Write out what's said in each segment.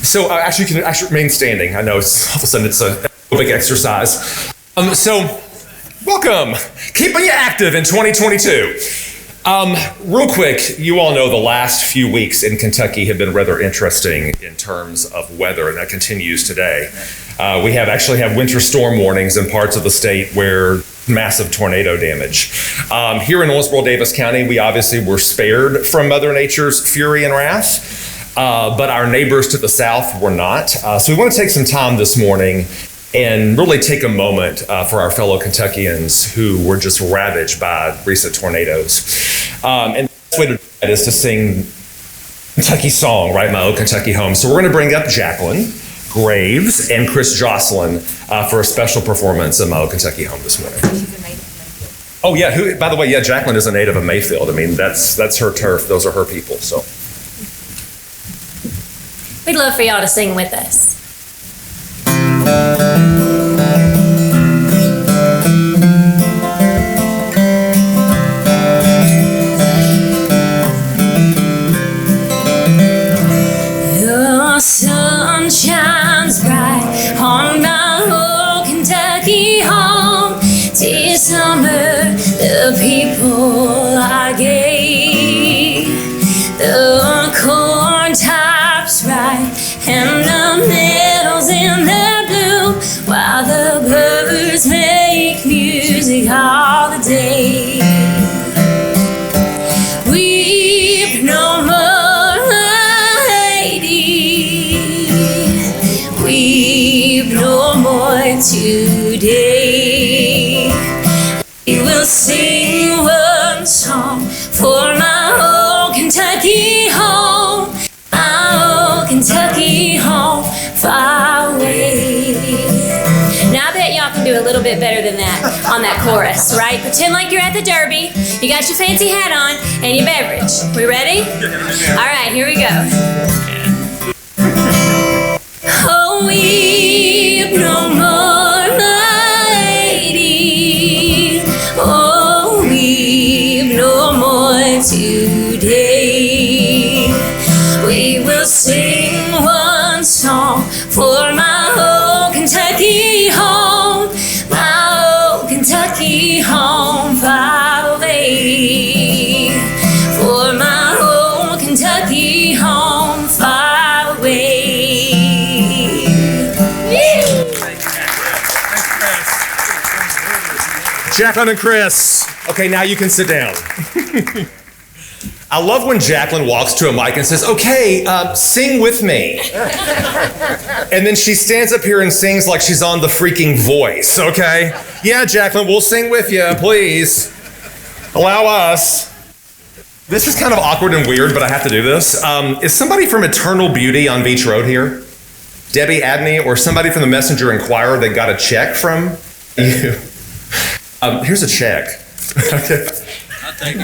So actually, you can remain standing. I know all of a sudden it's a big exercise. So welcome. Keeping you active in 2022. Real quick, you all know the last few weeks in Kentucky have been rather interesting in terms of weather, and that continues today. We actually have winter storm warnings in parts of the state where massive tornado damage. Here in Owensboro, Daviess County, we obviously were spared from Mother Nature's fury and wrath, but our neighbors to the south were not. So we want to take some time this morning and really take a moment for our fellow Kentuckians who were just ravaged by recent tornadoes. And the best way to do that is to sing Kentucky song, right? My Old Kentucky Home. So we're going to bring up Jacqueline Graves and Chris Jocelyn for a special performance of My Old Kentucky Home this morning. Oh yeah, by the way, Jacqueline is a native of Mayfield. I mean, that's her turf. Those are her people. So we'd love for y'all to sing with us. The sun shines bright on my old Kentucky home. 'Tis summer, the people are gay. The corn tops ripe and the meadows in their bloom, while the birds make music all the day. Weep no more, lady. Weep no more today. We will sing one song for my old Kentucky home. My old Kentucky home, far away. Now I bet y'all can do a little bit better than that on that chorus, right? Pretend like you're at the Derby, you got your fancy hat on, and your beverage. We ready? All right, here we go. Oh, weep no more, lady. Oh, weep no more today. We will sing one song for my old Kentucky home, my old Kentucky home, far away. For my old Kentucky home, far away. Jacqueline and Chris. Okay, now you can sit down. I love when Jacqueline walks to a mic and says, okay, sing with me. And then she stands up here and sings like she's on The Freaking Voice, okay? Yeah, Jacqueline, we'll sing with you, please. Allow us. This is kind of awkward and weird, but I have to do this. Is somebody from Eternal Beauty on Beach Road here? Debbie Abney, or somebody from the Messenger Inquirer that got a check from you? Here's a check. Okay.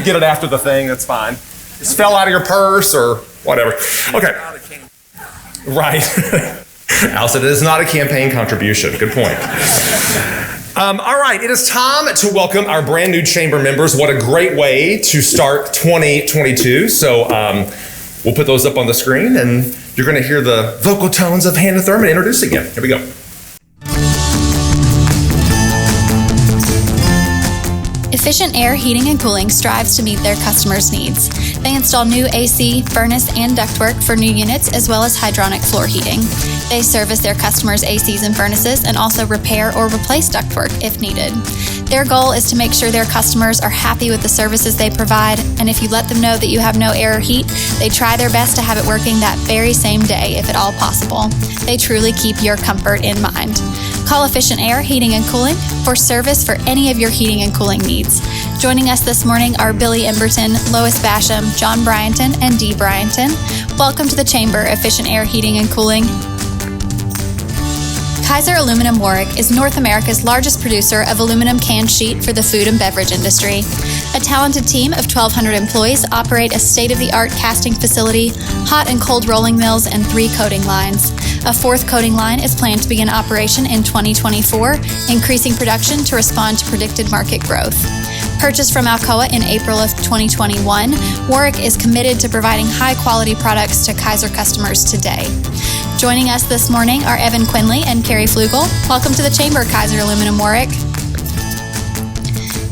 Get it after the thing, that's fine. Just fell out of your purse or whatever. Okay. Right. Al said it is not a campaign contribution. Good point. All right, it is time to welcome our brand new chamber members. What a great way to start 2022. So we'll put those up on the screen and you're going to hear the vocal tones of Hannah Thurman introducing you. Here we go. Efficient Air Heating and Cooling strives to meet their customers' needs. They install new AC, furnace, and ductwork for new units, as well as hydronic floor heating. They service their customers' ACs and furnaces and also repair or replace ductwork if needed. Their goal is to make sure their customers are happy with the services they provide, and if you let them know that you have no air or heat, they try their best to have it working that very same day if at all possible. They truly keep your comfort in mind. Call Efficient Air Heating and Cooling for service for any of your heating and cooling needs. Joining us this morning are Billy Emberton, Lois Basham, John Bryanton, and Dee Bryanton. Welcome to the Chamber, Efficient Air Heating and Cooling. Kaiser Aluminum Warwick is North America's largest producer of aluminum can sheet for the food and beverage industry. A talented team of 1,200 employees operate a state-of-the-art casting facility, hot and cold rolling mills, and 3 coating lines. A 4th coating line is planned to begin operation in 2024, increasing production to respond to predicted market growth. Purchased from Alcoa in April of 2021, Warwick is committed to providing high-quality products to Kaiser customers today. Joining us this morning are Evan Quinley and Carrie Flugel. Welcome to the Chamber, Kaiser Aluminum Warwick.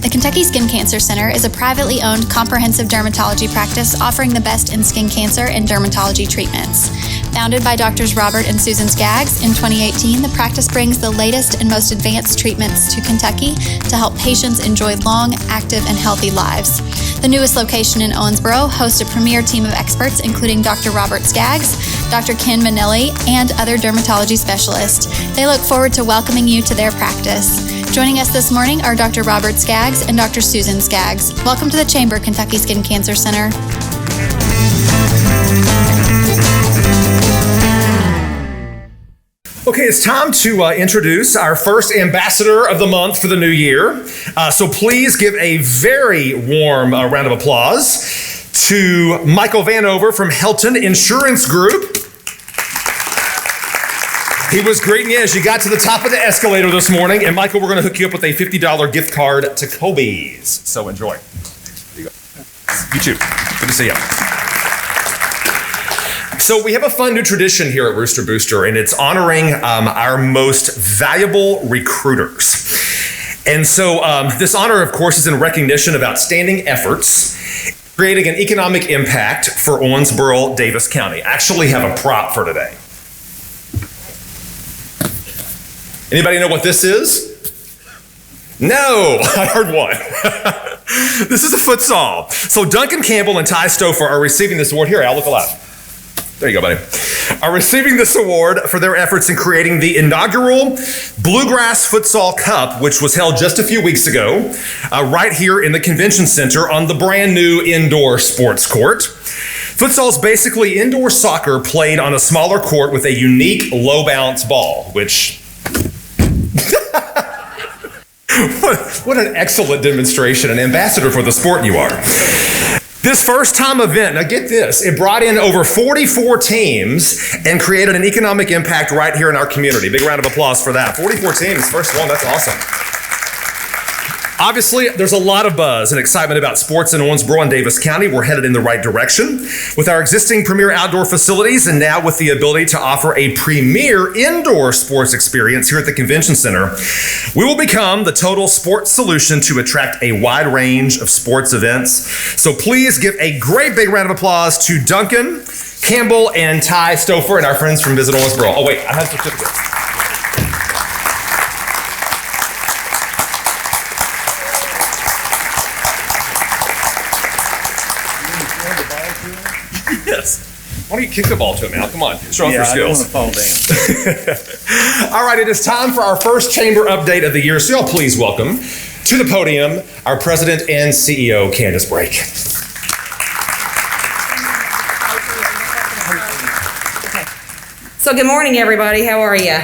The Kentucky Skin Cancer Center is a privately owned comprehensive dermatology practice offering the best in skin cancer and dermatology treatments. Founded by Drs. Robert and Susan Skaggs, in 2018, the practice brings the latest and most advanced treatments to Kentucky to help patients enjoy long, active, and healthy lives. The newest location in Owensboro hosts a premier team of experts, including Dr. Robert Skaggs, Dr. Ken Manelli, and other dermatology specialists. They look forward to welcoming you to their practice. Joining us this morning are Dr. Robert Skaggs and Dr. Susan Skaggs. Welcome to the Chamber, Kentucky Skin Cancer Center. Okay, it's time to introduce our first ambassador of the month for the new year. So please give a very warm round of applause to Michael Vanover from Helton Insurance Group. He was greeting you as you got to the top of the escalator this morning. And Michael, we're going to hook you up with a $50 gift card to Kobe's. So enjoy. Here you go. You too. Good to see you. So we have a fun new tradition here at Rooster Booster, and it's honoring our most valuable recruiters. And so this honor, of course, is in recognition of outstanding efforts creating an economic impact for Owensboro, Daviess County. I actually have a prop for today. Anybody know what this is? No, I heard one. This is a futsal. So Duncan Campbell and Ty Stouffer are receiving this award. Here, Al, look alive. There you go, buddy. Are receiving this award for their efforts in creating the inaugural Bluegrass Futsal Cup, which was held just a few weeks ago, right here in the Convention Center on the brand new indoor sports court. Futsal is basically indoor soccer played on a smaller court with a unique low bounce ball, which what an excellent demonstration, an ambassador for the sport you are. This first time event, now get this, it brought in over 44 teams and created an economic impact right here in our community. Big round of applause for that. 44 teams, first one, that's awesome. Obviously, there's a lot of buzz and excitement about sports in Owensboro and Daviess County. We're headed in the right direction with our existing premier outdoor facilities and now with the ability to offer a premier indoor sports experience here at the Convention Center. We will become the total sports solution to attract a wide range of sports events. So please give a great big round of applause to Duncan Campbell and Ty Stouffer and our friends from Visit Owensboro. Oh wait, I have certificates. Yes. Why don't you kick the ball to him, Al? Come on, show off your skills. I don't want to fall down. All right, it is time for our first chamber update of the year. So y'all please welcome to the podium our president and CEO, Candace Brake. So good morning, everybody. How are you?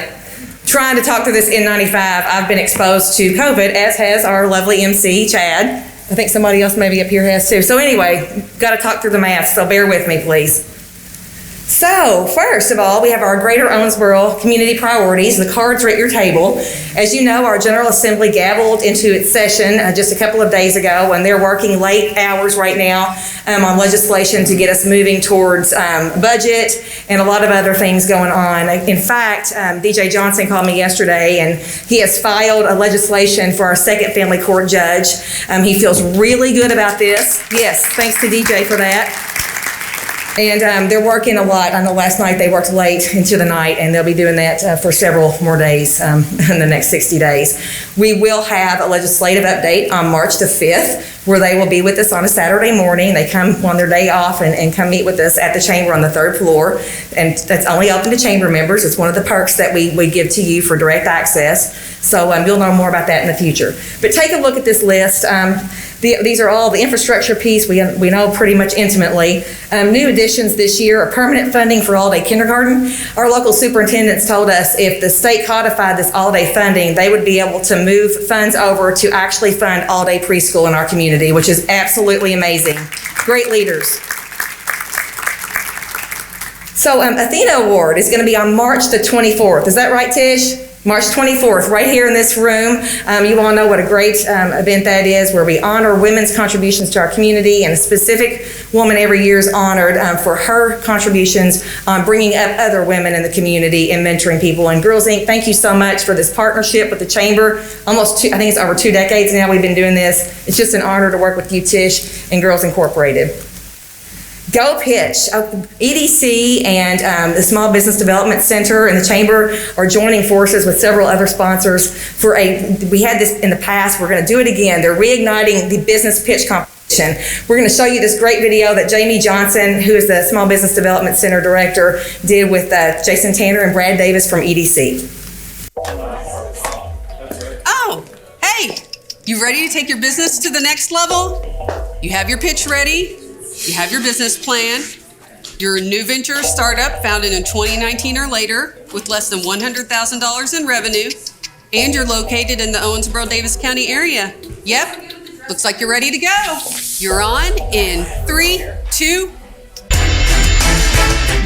Trying to talk through this N95. I've been exposed to COVID, as has our lovely Emcee, Chad. I think somebody else maybe up here has too. So anyway, got to talk through the math, so bear with me, please. So first of all, we have our Greater Owensboro community priorities. The cards are at your table. As you know, our General Assembly gavelled into its session just a couple of days ago, and they're working late hours right now on legislation to get us moving towards budget and a lot of other things going on. In fact, DJ Johnson called me yesterday, and he has filed a legislation for our second family court judge. He feels really good about this. Yes, thanks to DJ for that. And they're working a lot. I know last night they worked late into the night, and they'll be doing that for several more days in the next 60 days. We will have a legislative update on March the 5th, where they will be with us on a Saturday morning. They come on their day off and come meet with us at the chamber on the 3rd floor. And that's only open to chamber members. It's one of the perks that we give to you for direct access. So you'll know more about that in the future. But take a look at this list. These are all the infrastructure piece we know pretty much intimately. New additions this year are permanent funding for all-day kindergarten. Our local superintendents told us if the state codified this all-day funding, they would be able to move funds over to actually fund all-day preschool in our community, which is absolutely amazing. Great leaders. So Athena Award is going to be on March the 24th. Is that right, Tish? March 24th, right here in this room. You all know what a great event that is, where we honor women's contributions to our community, and a specific woman every year is honored for her contributions on bringing up other women in the community and mentoring people. And Girls Inc., thank you so much for this partnership with the Chamber. I think it's over 2 decades now we've been doing this. It's just an honor to work with you, Tish, and Girls Incorporated. Go Pitch. EDC and the Small Business Development Center and the Chamber are joining forces with several other sponsors for we had this in the past, we're going to do it again. They're reigniting the business pitch competition. We're going to show you this great video that Jamie Johnson, who is the Small Business Development Center Director, did with Jason Tanner and Brad Davis from EDC. Oh, hey, you ready to take your business to the next level? You have your pitch ready. You have your business plan. You're a new venture startup founded in 2019 or later with less than $100,000 in revenue, and you're located in the Owensboro-Daviess County area. Yep, looks like you're ready to go. You're on in 3, 2.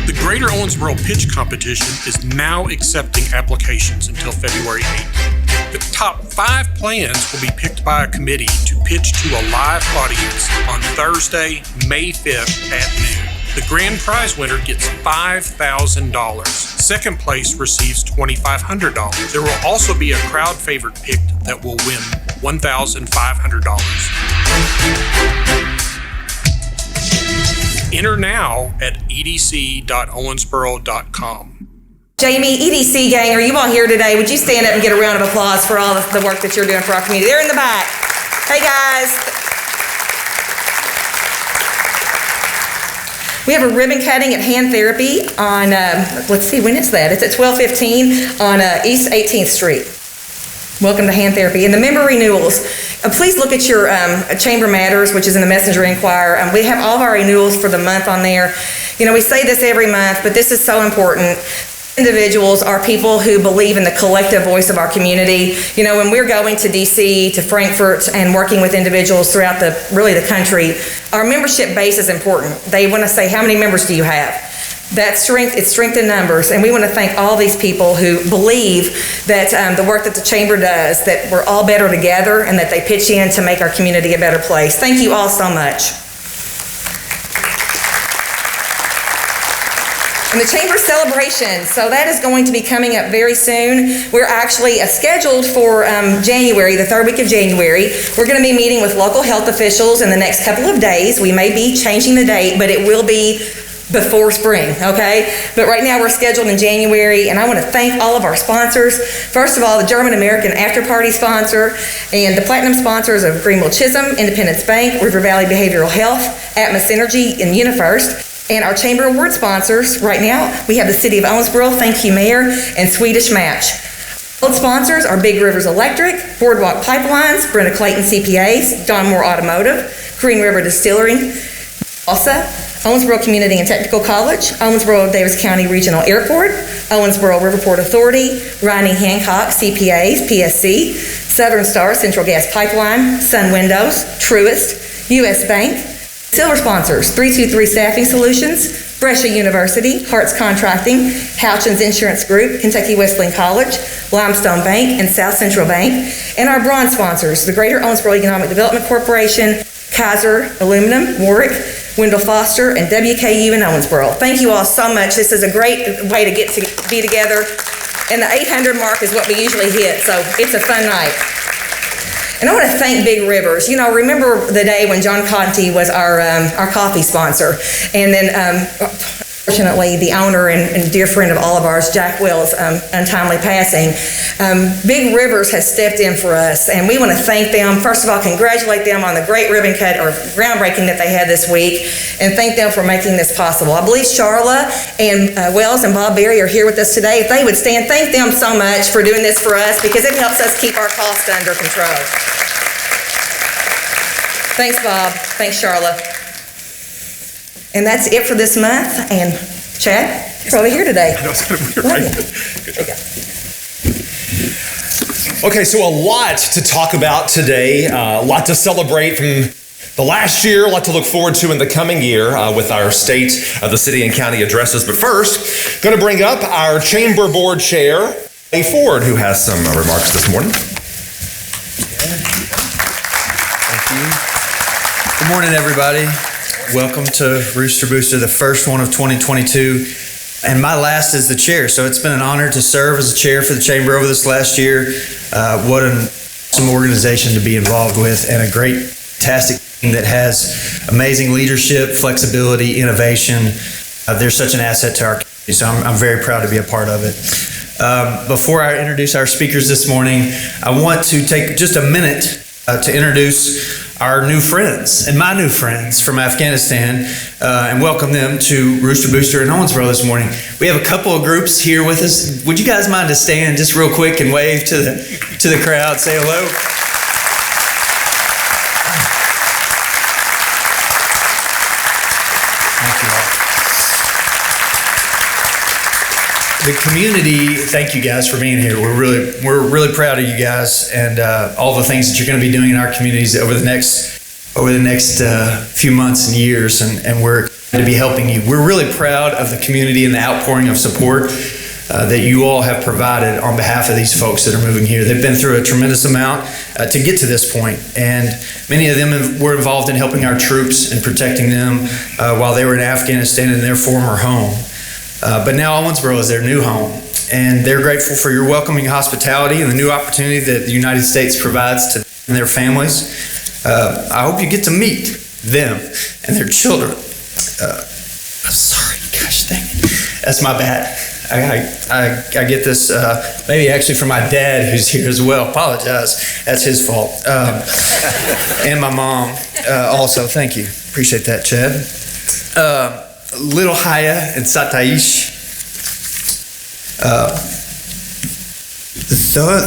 The Greater Owensboro Pitch Competition is now accepting applications until February 8th. The top 5 plans will be picked by a committee to pitch to a live audience on Thursday, May 5th at noon. The grand prize winner gets $5,000. Second place receives $2,500. There will also be a crowd favorite picked that will win $1,500. Enter now at edc.owensboro.com. Jamie, EDC gang, are you all here today? Would you stand up and get a round of applause for all of the work that you're doing for our community? They're in the back. Hey, guys. We have a ribbon cutting at Hand Therapy on, let's see, when is that? It's at 12:15 on East 18th Street. Welcome to Hand Therapy. And the member renewals, please look at your Chamber Matters, which is in the Messenger Inquirer. We have all of our renewals for the month on there. You know, we say this every month, but this is so important. Individuals are people who believe in the collective voice of our community. You know, when we're going to DC, to Frankfurt, and working with individuals throughout the country, our membership base is important. They want to say, how many members do you have? That strength, it's strength in numbers, and we want to thank all these people who believe that the work that the Chamber does, that we're all better together, and that they pitch in to make our community a better place. Thank you all so much. And the Chamber celebration, so that is going to be coming up very soon. We're actually scheduled for January, the 3rd week of January. We're going to be meeting with local health officials in the next couple of days. We may be changing the date, but it will be before spring, okay? But right now we're scheduled in January, and I want to thank all of our sponsors. First of all, the German American After Party sponsor, and the platinum sponsors of Greenville Chisholm, Independence Bank, River Valley Behavioral Health, Atmos Energy, and UniFirst. And our Chamber Award sponsors right now, we have the City of Owensboro, thank you Mayor, and Swedish Match. Old sponsors are Big Rivers Electric, Boardwalk Pipelines, Brenda Clayton CPAs, Don Moore Automotive, Green River Distilling, ALSA, Owensboro Community and Technical College, Owensboro-Daviess County Regional Airport, Owensboro Riverport Authority, Riney Hancock CPAs, PSC, Southern Star Central Gas Pipeline, Sun Windows, Truist, U.S. Bank. Silver sponsors, 323 Staffing Solutions, Brescia University, Hart's Contracting, Houchins Insurance Group, Kentucky Wesleyan College, Limestone Bank, and South Central Bank. And our bronze sponsors, the Greater Owensboro Economic Development Corporation, Kaiser Aluminum, Warwick, Wendell Foster, and WKU in Owensboro. Thank you all so much. This is a great way to get to be together. And the 800 mark is what we usually hit, so it's a fun night. And I want to thank Big Rivers. You know, remember the day when John Conti was our coffee sponsor, and then fortunately the owner and dear friend of all of ours, Jack Wells, untimely passing. Big Rivers has stepped in for us, and we want to thank them. First of all, congratulate them on the great ribbon cut or groundbreaking that they had this week, and thank them for making this possible. I believe Charla and Wells and Bob Berry are here with us today. If they would stand, thank them so much for doing this for us, because it helps us keep our costs under control. Thanks, Bob. Thanks, Charla. And that's it for this month. And Chad, you're probably here today. I know, it's kind of weird, right? Good job. Okay, so a lot to talk about today, a lot to celebrate from the last year, a lot to look forward to in the coming year with our state, the city and county addresses. But first, going to bring up our Chamber Board Chair, A. Ford, who has some remarks this morning. Thank you. Good morning, everybody. Welcome to Rooster Booster, the first one of 2022, and my last as the chair. So it's been an honor to serve as a chair for the chamber over this last year. What an awesome organization to be involved with, and a great, fantastic team that has amazing leadership, flexibility, innovation. They're such an asset to our community, so I'm very proud to be a part of it. Before I introduce our speakers this morning, I want to take just a minute to introduce our new friends and my new friends from Afghanistan and welcome them to Rooster Booster in Owensboro this morning. We have a couple of groups here with us. Would you guys mind to stand just real quick and wave to the crowd, say hello? The community, thank you guys for being here. We're really proud of you guys and all the things that you're going to be doing in our communities over the next few months and years, and we're excited to be helping you. We're really proud of the community and the outpouring of support that you all have provided on behalf of these folks that are moving here. They've been through a tremendous amount to get to this point, and many of them were involved in helping our troops and protecting them while they were in Afghanistan in their former home. But now Owensboro is their new home, and they're grateful for your welcoming hospitality and the new opportunity that the United States provides to them and their families. I hope you get to meet them and their children. Sorry, gosh dang it. That's my bad. I get this maybe actually from my dad, who's here as well. Apologize. That's his fault. And my mom also. Thank you. Appreciate that, Chad. Little Haya and Sataish.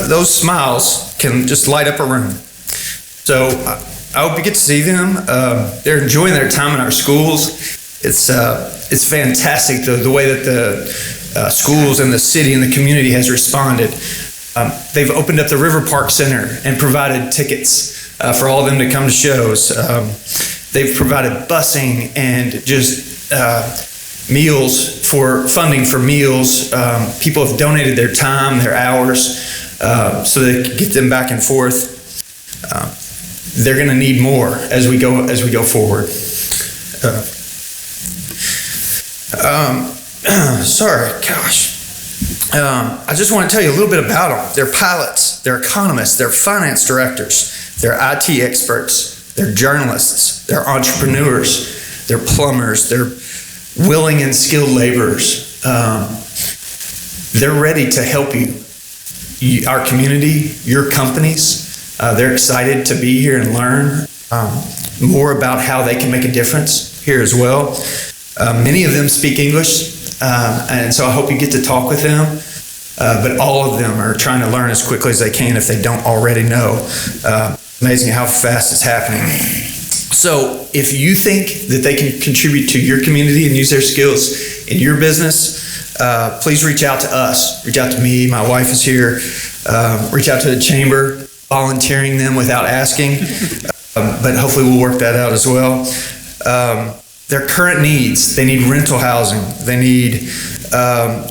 Those smiles can just light up a room. So I hope you get to see them. They're enjoying their time in our schools. It's fantastic the way that the schools and the city and the community has responded. They've opened up the River Park Center and provided tickets for all of them to come to shows. They've provided busing and just meals funding for meals. People have donated their time, their hours, so they can get them back and forth. They're going to need more as we go forward. Sorry, gosh. I just want to tell you a little bit about them. They're pilots, they're economists, they're finance directors, they're IT experts, they're journalists, they're entrepreneurs, they're plumbers, they're willing and skilled laborers. They're ready to help you, our community, your companies. They're excited to be here and learn more about how they can make a difference here as well. Many of them speak English, and so I hope you get to talk with them. But all of them are trying to learn as quickly as they can if they don't already know. Amazing how fast it's happening. So if you think that they can contribute to your community and use their skills in your business, please reach out to us. Reach out to me. My wife is here. Reach out to the chamber, volunteering them without asking. But hopefully we'll work that out as well. Their current needs, they need rental housing. They need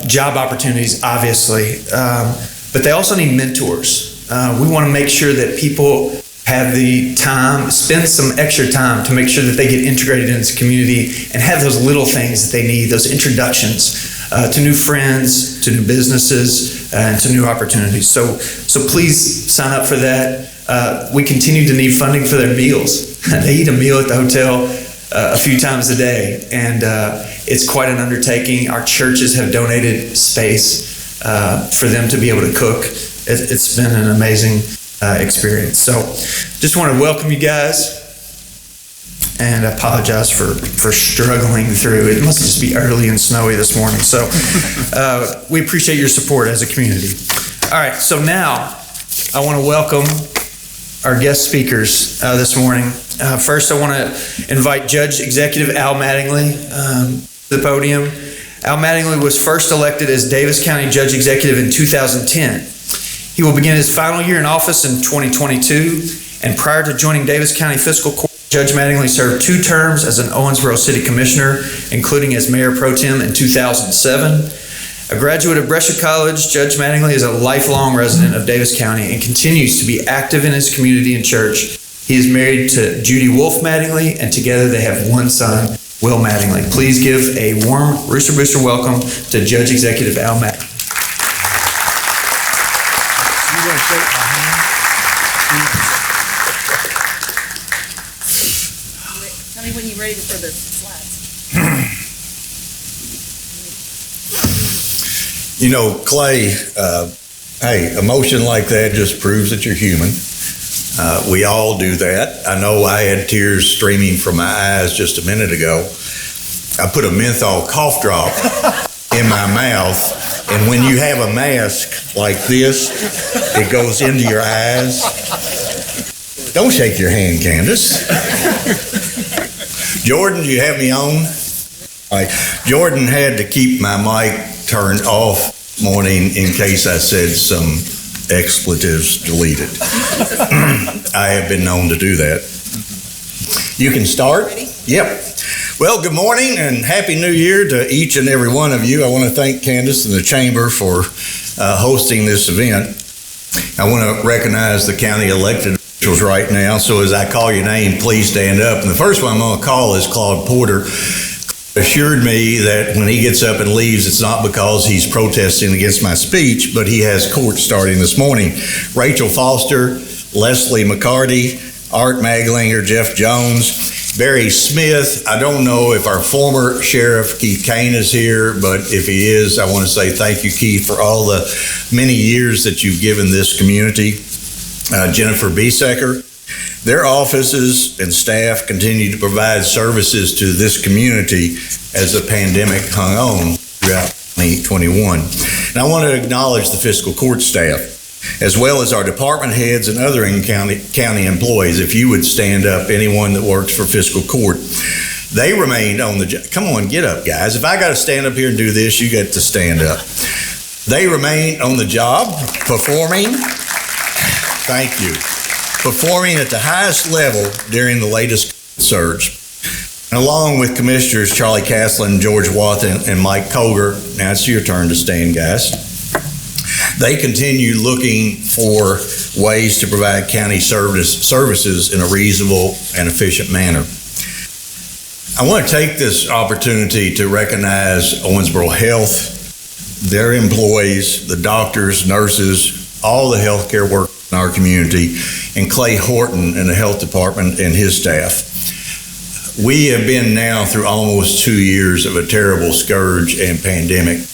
job opportunities, obviously. But they also need mentors. We want to make sure that people have the time, spend some extra time to make sure that they get integrated into the community and have those little things that they need, those introductions to new friends, to new businesses, and to new opportunities. So please sign up for that. We continue to need funding for their meals. They eat a meal at the hotel a few times a day, and it's quite an undertaking. Our churches have donated space for them to be able to cook. It's been an amazing experience. So just want to welcome you guys and apologize for struggling through. It must just be early and snowy this morning. So we appreciate your support as a community. All right, so now I want to welcome our guest speakers this morning. First, I want to invite Judge Executive Al Mattingly to the podium. Al Mattingly was first elected as Daviess County Judge Executive in 2010. He will begin his final year in office in 2022, and prior to joining Daviess County Fiscal Court, Judge Mattingly served 2 terms as an Owensboro City Commissioner, including as Mayor Pro Tem in 2007. A graduate of Brescia College, Judge Mattingly is a lifelong resident of Daviess County and continues to be active in his community and church. He is married to Judy Wolf Mattingly, and together they have one son, Will Mattingly. Please give a warm Rooster Booster welcome to Judge Executive Al Mattingly. Tell me when you're ready for the slides. You know, Clay, hey, a motion like that just proves that you're human. We all do that. I know I had tears streaming from my eyes just a minute ago. I put a menthol cough drop in my mouth, and when you have a mask like this, it goes into your eyes. Don't shake your hand, Candace. Jordan, do you have me on? All right. Jordan had to keep my mic turned off this morning in case I said some expletives deleted. I have been known to do that. You can start? Ready? Yep. Well, good morning and Happy New Year to each and every one of you. I want to thank Candace and the Chamber for hosting this event. I want to recognize the county elected officials right now, so as I call your name, please stand up. And the first one I'm going to call is Claude Porter. Assured me that when he gets up and leaves, it's not because he's protesting against my speech, but he has court starting this morning. Rachel Foster, Leslie McCarty, Art Maglinger, Jeff Jones, Barry Smith. I don't know if our former Sheriff Keith Kane is here, but if he is, I want to say thank you, Keith, for all the many years that you've given this community. Jennifer Biesecker. Their offices and staff continue to provide services to this community as the pandemic hung on throughout 2021. And I want to acknowledge the fiscal court staff, as well as our department heads and other county employees. If you would stand up, anyone that works for fiscal court, they remained on the job. Come on, get up, guys. If I got to stand up here and do this, you get to stand up. They remained on the job, performing. Thank you. Performing at the highest level during the latest surge. And along with Commissioners Charlie Caslin, George Wathen, and Mike Koger, now it's your turn to stand, guys. They continue looking for ways to provide county services in a reasonable and efficient manner. I want to take this opportunity to recognize Owensboro Health, their employees, the doctors, nurses, all the healthcare workers in our community, and Clay Horton in the health department and his staff. We have been now through almost 2 years of a terrible scourge and pandemic.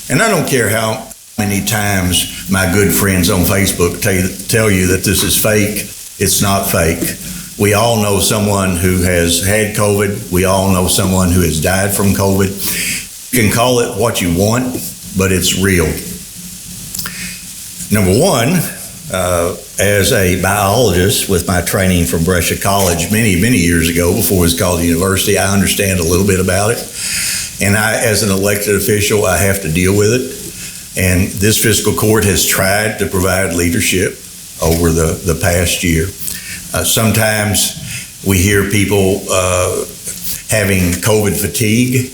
And I don't care how many times my good friends on Facebook tell you that this is fake. It's not fake. We all know someone who has had COVID. We all know someone who has died from COVID. You can call it what you want, but it's real. Number one, as a biologist with my training from Brescia College many years ago, before it was called the university, I understand a little bit about it. And I, as an elected official, I have to deal with it. And this fiscal court has tried to provide leadership over the past year. Sometimes we hear people having COVID fatigue.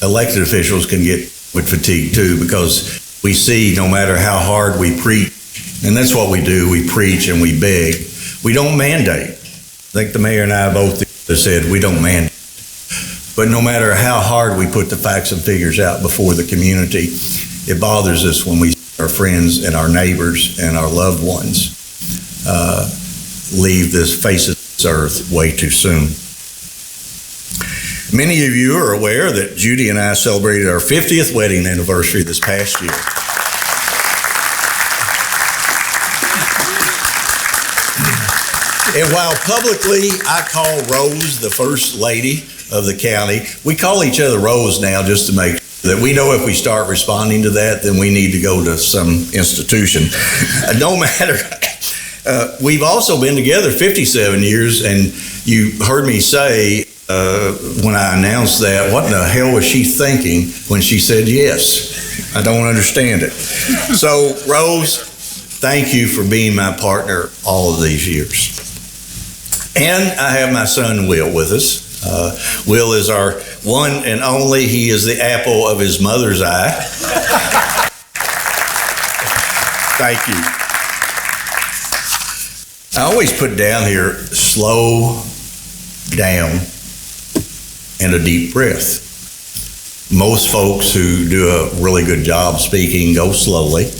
Elected officials can get COVID fatigue too, because we see no matter how hard we preach, and that's what we do, we preach and we beg. We don't mandate. I think the mayor and I both said we don't mandate. But no matter how hard we put the facts and figures out before the community, it bothers us when we see our friends and our neighbors and our loved ones leave this face of this earth way too soon. Many of you are aware that Judy and I celebrated our 50th wedding anniversary this past year. And while publicly I call Rose the first lady of the county, we call each other Rose now just to make sure that we know if we start responding to that, then we need to go to some institution. No matter, we've also been together 57 years, and you heard me say when I announced that, what in the hell was she thinking when she said yes? I don't understand it. So, Rose, thank you for being my partner all of these years. And I have my son, Will, with us. Will is our one and only. He is the apple of his mother's eye. Thank you. I always put down here, slow down and a deep breath. Most folks who do a really good job speaking go slowly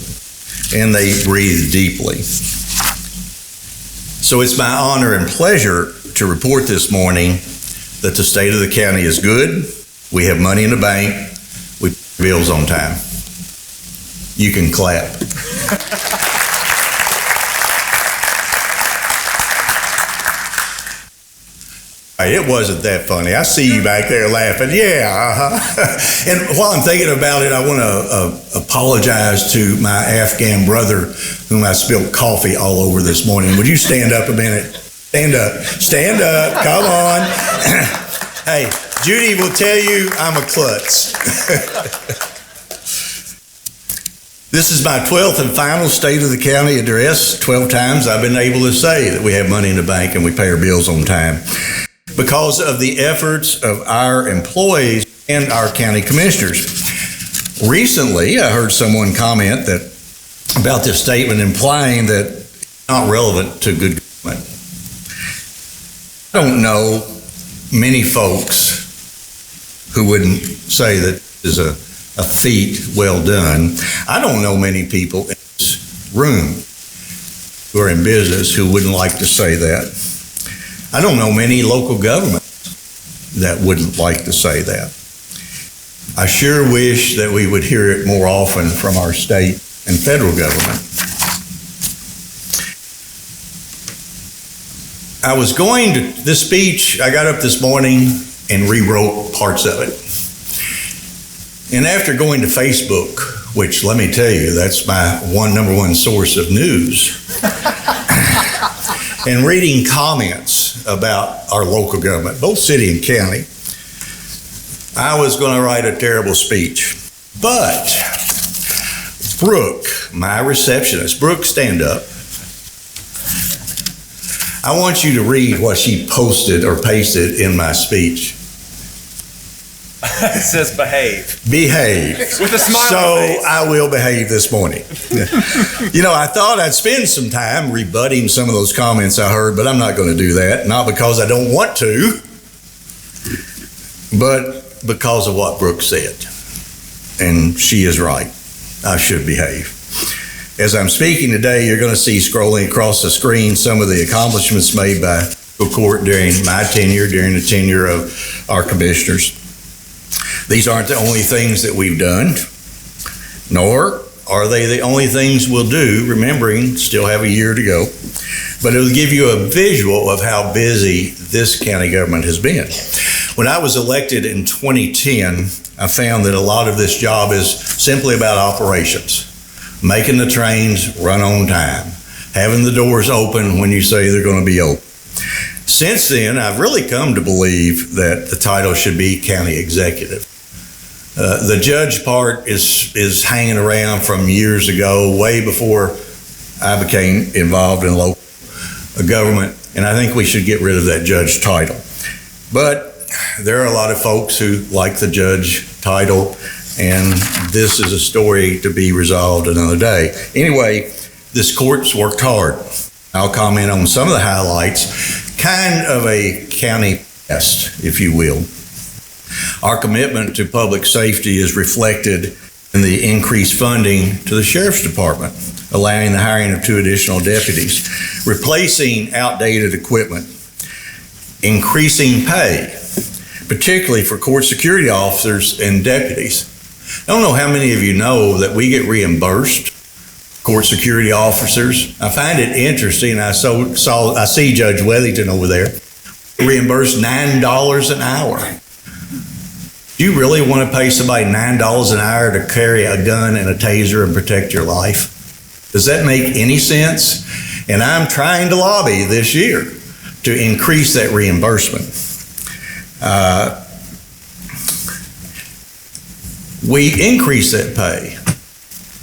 and they breathe deeply. So it's my honor and pleasure to report this morning that the state of the county is good. We have money in the bank. We pay bills on time. You can clap. It wasn't that funny. I see you back there laughing. Yeah, And while I'm thinking about it, I want to apologize to my Afghan brother whom I spilled coffee all over this morning. Would you stand up a minute? Stand up. Stand up. Come on. Hey, Judy will tell you I'm a klutz. This is my 12th and final State of the County address. 12 times I've been able to say that we have money in the bank and we pay our bills on time, because of the efforts of our employees and our county commissioners. Recently, I heard someone comment that about this statement implying that it's not relevant to good government. I don't know many folks who wouldn't say that is a feat well done. I don't know many people in this room who are in business who wouldn't like to say that. I don't know many local governments that wouldn't like to say that. I sure wish that we would hear it more often from our state and federal government. I was going to this speech, I got up this morning and rewrote parts of it. And after going to Facebook, which let me tell you, that's my number one source of news, and reading comments about our local government, both city and county, I was going to write a terrible speech. But Brooke, my receptionist, Brooke, stand up. I want you to read what she posted or pasted in my speech. It says behave. Behave. With a smile So on your face. I will behave this morning. You know, I thought I'd spend some time rebutting some of those comments I heard, but I'm not going to do that. Not because I don't want to, but because of what Brooke said. And she is right. I should behave. As I'm speaking today, you're going to see scrolling across the screen some of the accomplishments made by the court during my tenure, during the tenure of our commissioners. These aren't the only things that we've done, nor are they the only things we'll do, remembering still have a year to go. But it'll give you a visual of how busy this county government has been. When I was elected in 2010, I found that a lot of this job is simply about operations, making the trains run on time, having the doors open when you say they're going to be open. Since then, I've really come to believe that the title should be county executive. The judge part is hanging around from years ago, way before I became involved in local government, and I think we should get rid of that judge title. But there are a lot of folks who like the judge title, and this is a story to be resolved another day. Anyway, this court's worked hard. I'll comment on some of the highlights, kind of a county best, if you will. Our commitment to public safety is reflected in the increased funding to the Sheriff's Department, allowing the hiring of 2 additional deputies, replacing outdated equipment, increasing pay, particularly for court security officers and deputies. I don't know how many of you know that we get reimbursed, court security officers. I find it interesting. I see Judge Wethington over there, reimbursed $9 an hour. Do you really want to pay somebody $9 an hour to carry a gun and a taser and protect your life? Does that make any sense? And I'm trying to lobby this year to increase that reimbursement. We increase that pay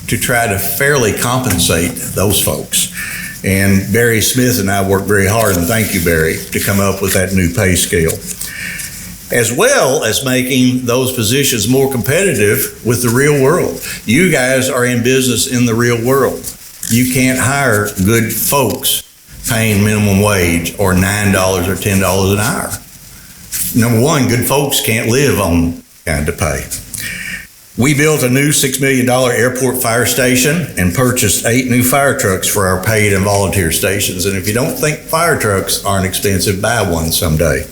to try to fairly compensate those folks. And Barry Smith and I worked very hard, and thank you, Barry, to come up with that new pay scale. as well as making those positions more competitive with the real world. You guys are in business in the real world. You can't hire good folks paying minimum wage or $9 or $10 an hour. Number one, good folks can't live on kind of pay. We built a new $6 million airport fire station and purchased 8 new fire trucks for our paid and volunteer stations. And if you don't think fire trucks aren't expensive, buy one someday.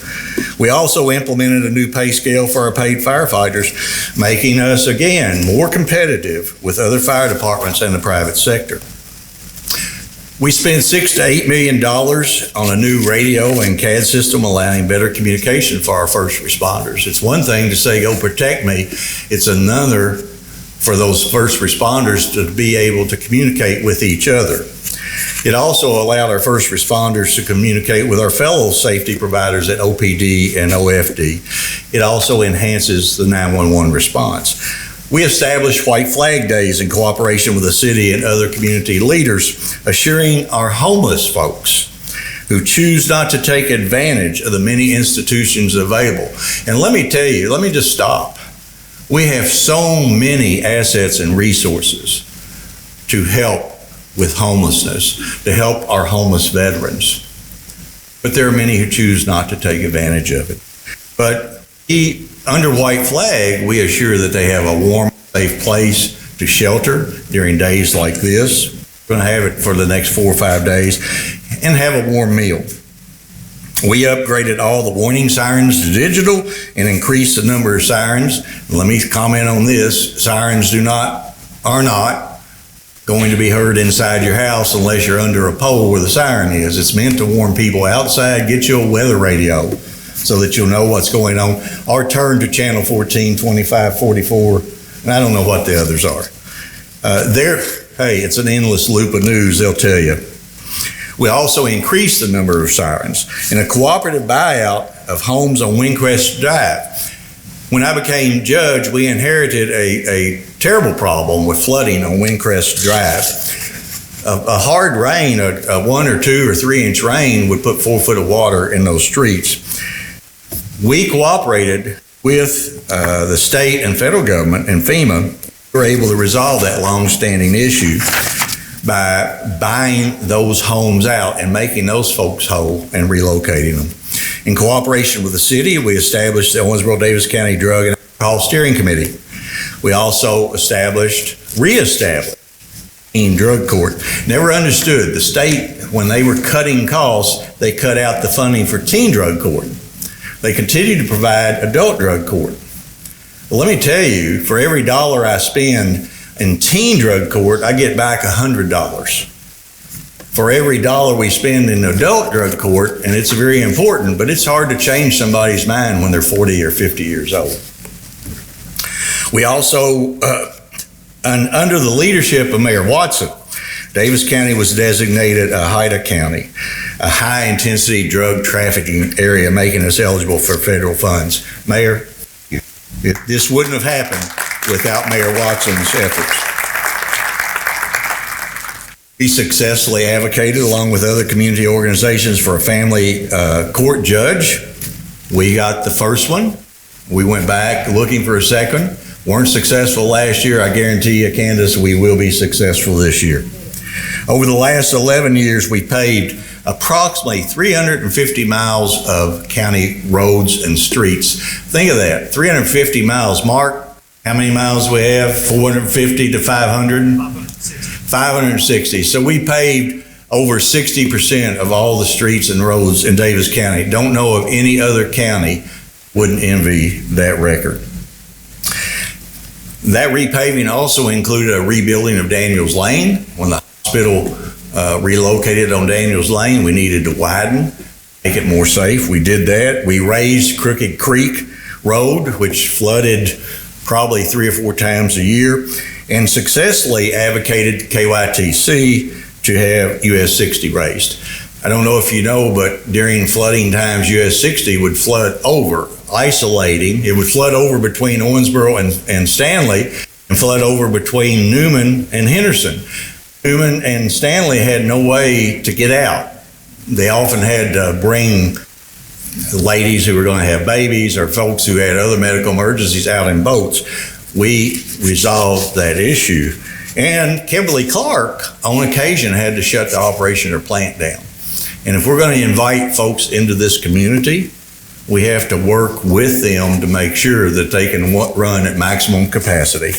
We also implemented a new pay scale for our paid firefighters, making us, again, more competitive with other fire departments and the private sector. We spent $6 to $8 million on a new radio and CAD system allowing better communication for our first responders. It's one thing to say, go protect me. It's another for those first responders to be able to communicate with each other. It also allowed our first responders to communicate with our fellow safety providers at OPD and OFD. It also enhances the 911 response. We established White Flag Days in cooperation with the city and other community leaders, assuring our homeless folks who choose not to take advantage of the many institutions available. And let me tell you, let me just stop. We have so many assets and resources to help with homelessness, to help our homeless veterans. But there are many who choose not to take advantage of it. But under White Flag, we assure that they have a warm, safe place to shelter during days like this. We're going to have it for the next 4 or 5 days, and have a warm meal. We upgraded all the warning sirens to digital and increased the number of sirens. Let me comment on this. Sirens are not going to be heard inside your house unless you're under a pole where the siren is. It's meant to warn people outside. Get you a weather radio so that you'll know what's going on, or turn to channel 14, 25, 44, and I don't know what the others are. Hey, it's an endless loop of news, they'll tell you. We also increased the number of sirens. In a cooperative buyout of homes on Windcrest Drive, when I became judge, we inherited a terrible problem with flooding on Windcrest Drive. A hard rain, a 1 or 2 or 3 inch rain would put 4 foot of water in those streets. We cooperated with the state and federal government and FEMA. We were able to resolve that long-standing issue by buying those homes out and making those folks whole and relocating them. In cooperation with the city, we established the Owensboro Daviess County Drug and Alcohol Steering Committee. We also reestablished teen drug court. Never understood the state, when they were cutting costs, they cut out the funding for teen drug court. They continue to provide adult drug court. Well, let me tell you, for every dollar I spend in teen drug court, I get back $100. For every dollar we spend in adult drug court, and it's very important, but it's hard to change somebody's mind when they're 40 or 50 years old. We also, under the leadership of Mayor Watson, Daviess County was designated a HIDTA county, a high-intensity drug trafficking area, making us eligible for federal funds. Mayor, this wouldn't have happened without Mayor Watson's efforts. We successfully advocated, along with other community organizations, for a family court judge. We got the first one. We went back looking for a second. Weren't successful last year. I guarantee you, Candace, we will be successful this year. Over the last 11 years, we paved approximately 350 miles of county roads and streets. Think of that, 350 miles. Mark, how many miles we have? 450 to 500? 560. So we paved over 60% of all the streets and roads in Daviess County. Don't know of any other county wouldn't envy that record. That repaving also included a rebuilding of Daniels Lane. When the hospital relocated on Daniels Lane, we needed to widen, make it more safe. We did that. We raised Crooked Creek Road, which flooded probably 3 or 4 times a year, and successfully advocated KYTC to have US 60 raised. I don't know if you know, but during flooding times, US 60 would flood over, isolating. It would flood over between Owensboro and Stanley, and flood over between Newman and Henderson. Newman and Stanley had no way to get out. They often had to bring ladies who were going to have babies or folks who had other medical emergencies out in boats. We resolved that issue. And Kimberly-Clark, on occasion, had to shut the operation of her plant down. And if we're going to invite folks into this community, we have to work with them to make sure that they can run at maximum capacity.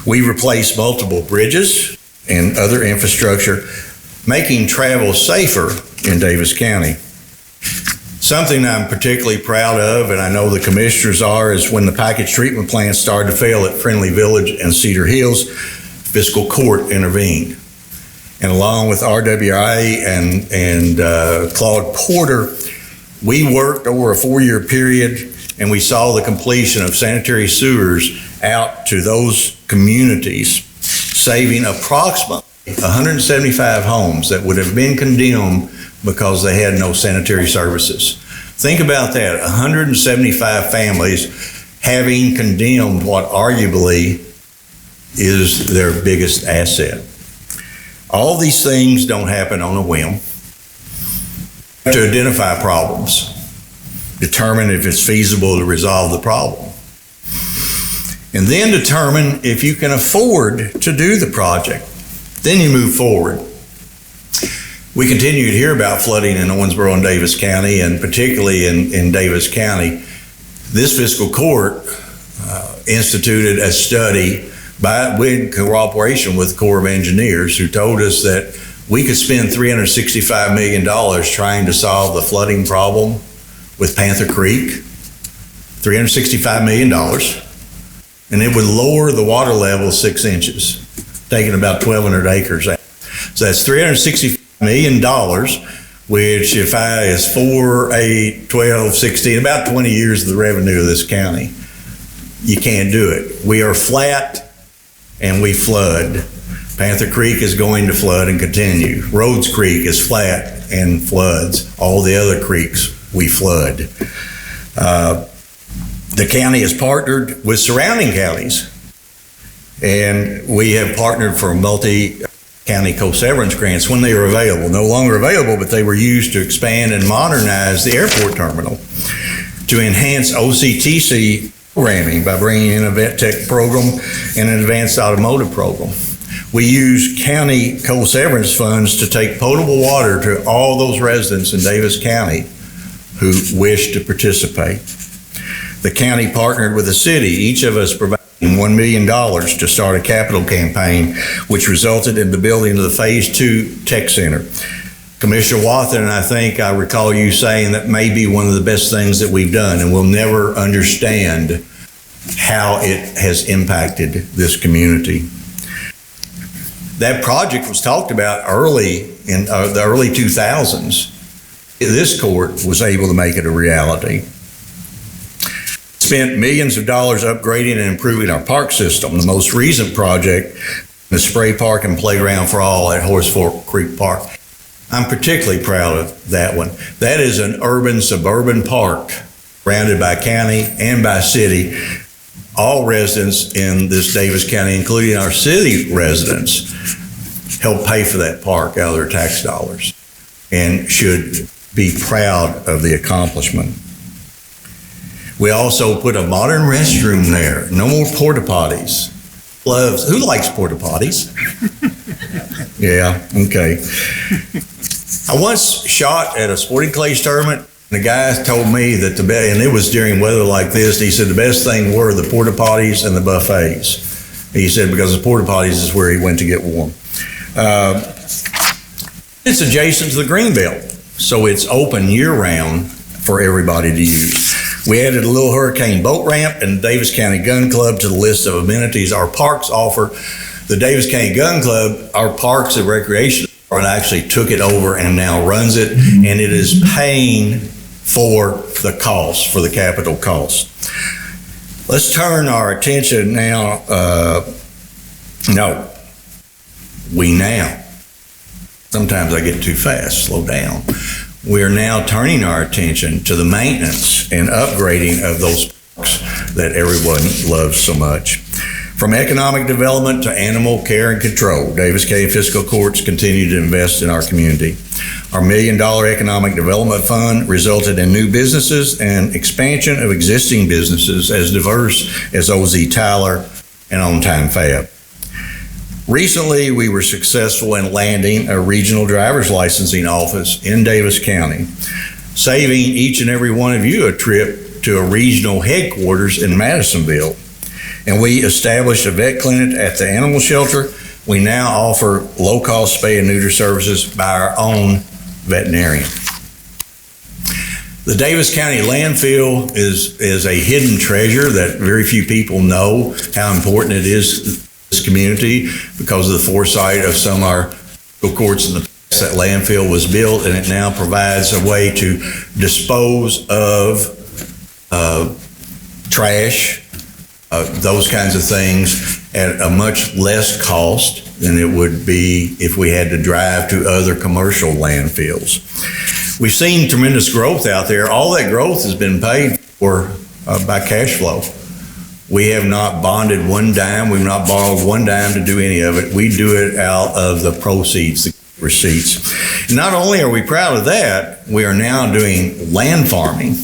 We replaced multiple bridges and other infrastructure, making travel safer in Daviess County. Something I'm particularly proud of, and I know the commissioners are, is when the package treatment plants started to fail at Friendly Village and Cedar Hills, fiscal court intervened. And along with RWA and Claude Porter, we worked over a 4-year period, and we saw the completion of sanitary sewers out to those communities, saving approximately 175 homes that would have been condemned because they had no sanitary services. Think about that, 175 families having condemned what arguably is their biggest asset. All these things don't happen on a whim. You have to identify problems, determine if it's feasible to resolve the problem, and then determine if you can afford to do the project. Then you move forward. We continue to hear about flooding in Owensboro and Daviess County, and particularly in Daviess County. This fiscal court instituted a study in cooperation with the Corps of Engineers, who told us that we could spend $365 million trying to solve the flooding problem with Panther Creek, $365 million, and it would lower the water level 6 inches, taking about 1,200 acres out. So that's $365 million, which if I is 4, 8, 12, 16, about 20 years of the revenue of this county. You can't do it. We are flat and we flood. Panther Creek is going to flood and continue. Rhodes Creek is flat and floods. All the other creeks we flood. The county has partnered with surrounding counties, and we have partnered for multi-county co-severance grants when they were available. No longer available, but they were used to expand and modernize the airport terminal, to enhance OCTC programming by bringing in a vet tech program and an advanced automotive program. We use county co-severance funds to take potable water to all those residents in Daviess County who wish to participate. The county partnered with the city, each of us providing $1 million to start a capital campaign, which resulted in the building of the Phase 2 Tech Center. Commissioner Wathen, I think I recall you saying that may be one of the best things that we've done, and we'll never understand how it has impacted this community. That project was talked about early in the early 2000s. This court was able to make it a reality. Spent millions of dollars upgrading and improving our park system. The most recent project, the spray park and playground for all at Horse Fork Creek Park. I'm particularly proud of that one. That is an urban suburban park surrounded by county and by city. All residents in this Daviess County, including our city residents, help pay for that park out of their tax dollars and should be proud of the accomplishment. We also put a modern restroom there. No more porta potties. Who likes porta potties? Yeah, okay. I once shot at a sporting clays tournament. The guy told me that and it was during weather like this, and he said the best thing were the porta potties and the buffets. He said because the porta potties is where he went to get warm. It's adjacent to the Greenbelt, so it's open year-round for everybody to use. We added a little hurricane boat ramp and Daviess County Gun Club to the list of amenities our parks offer. The Daviess County Gun Club, our parks and recreation department actually took it over and now runs it, and it is paying for the cost, for the capital cost. Let's turn our attention now, sometimes I get too fast, slow down. We are now turning our attention to the maintenance and upgrading of those parks that everyone loves so much. From economic development to animal care and control, Daviess County Fiscal Courts continue to invest in our community. Our $1 million Economic Development Fund resulted in new businesses and expansion of existing businesses as diverse as OZ Tyler and On Time Fab. Recently, we were successful in landing a regional driver's licensing office in Daviess County, saving each and every one of you a trip to a regional headquarters in Madisonville. And we established a vet clinic at the animal shelter. We now offer low-cost spay and neuter services by our own veterinarian. The Daviess County landfill is a hidden treasure that very few people know how important it is to this community because of the foresight of some of our fiscal courts in the past. That landfill was built, and it now provides a way to dispose of trash, those kinds of things at a much less cost than it would be if we had to drive to other commercial landfills. We've seen tremendous growth out there. All that growth has been paid for by cash flow. We have not bonded one dime. We've not borrowed one dime to do any of it. We do it out of the proceeds, the receipts. Not only are we proud of that, we are now doing land farming,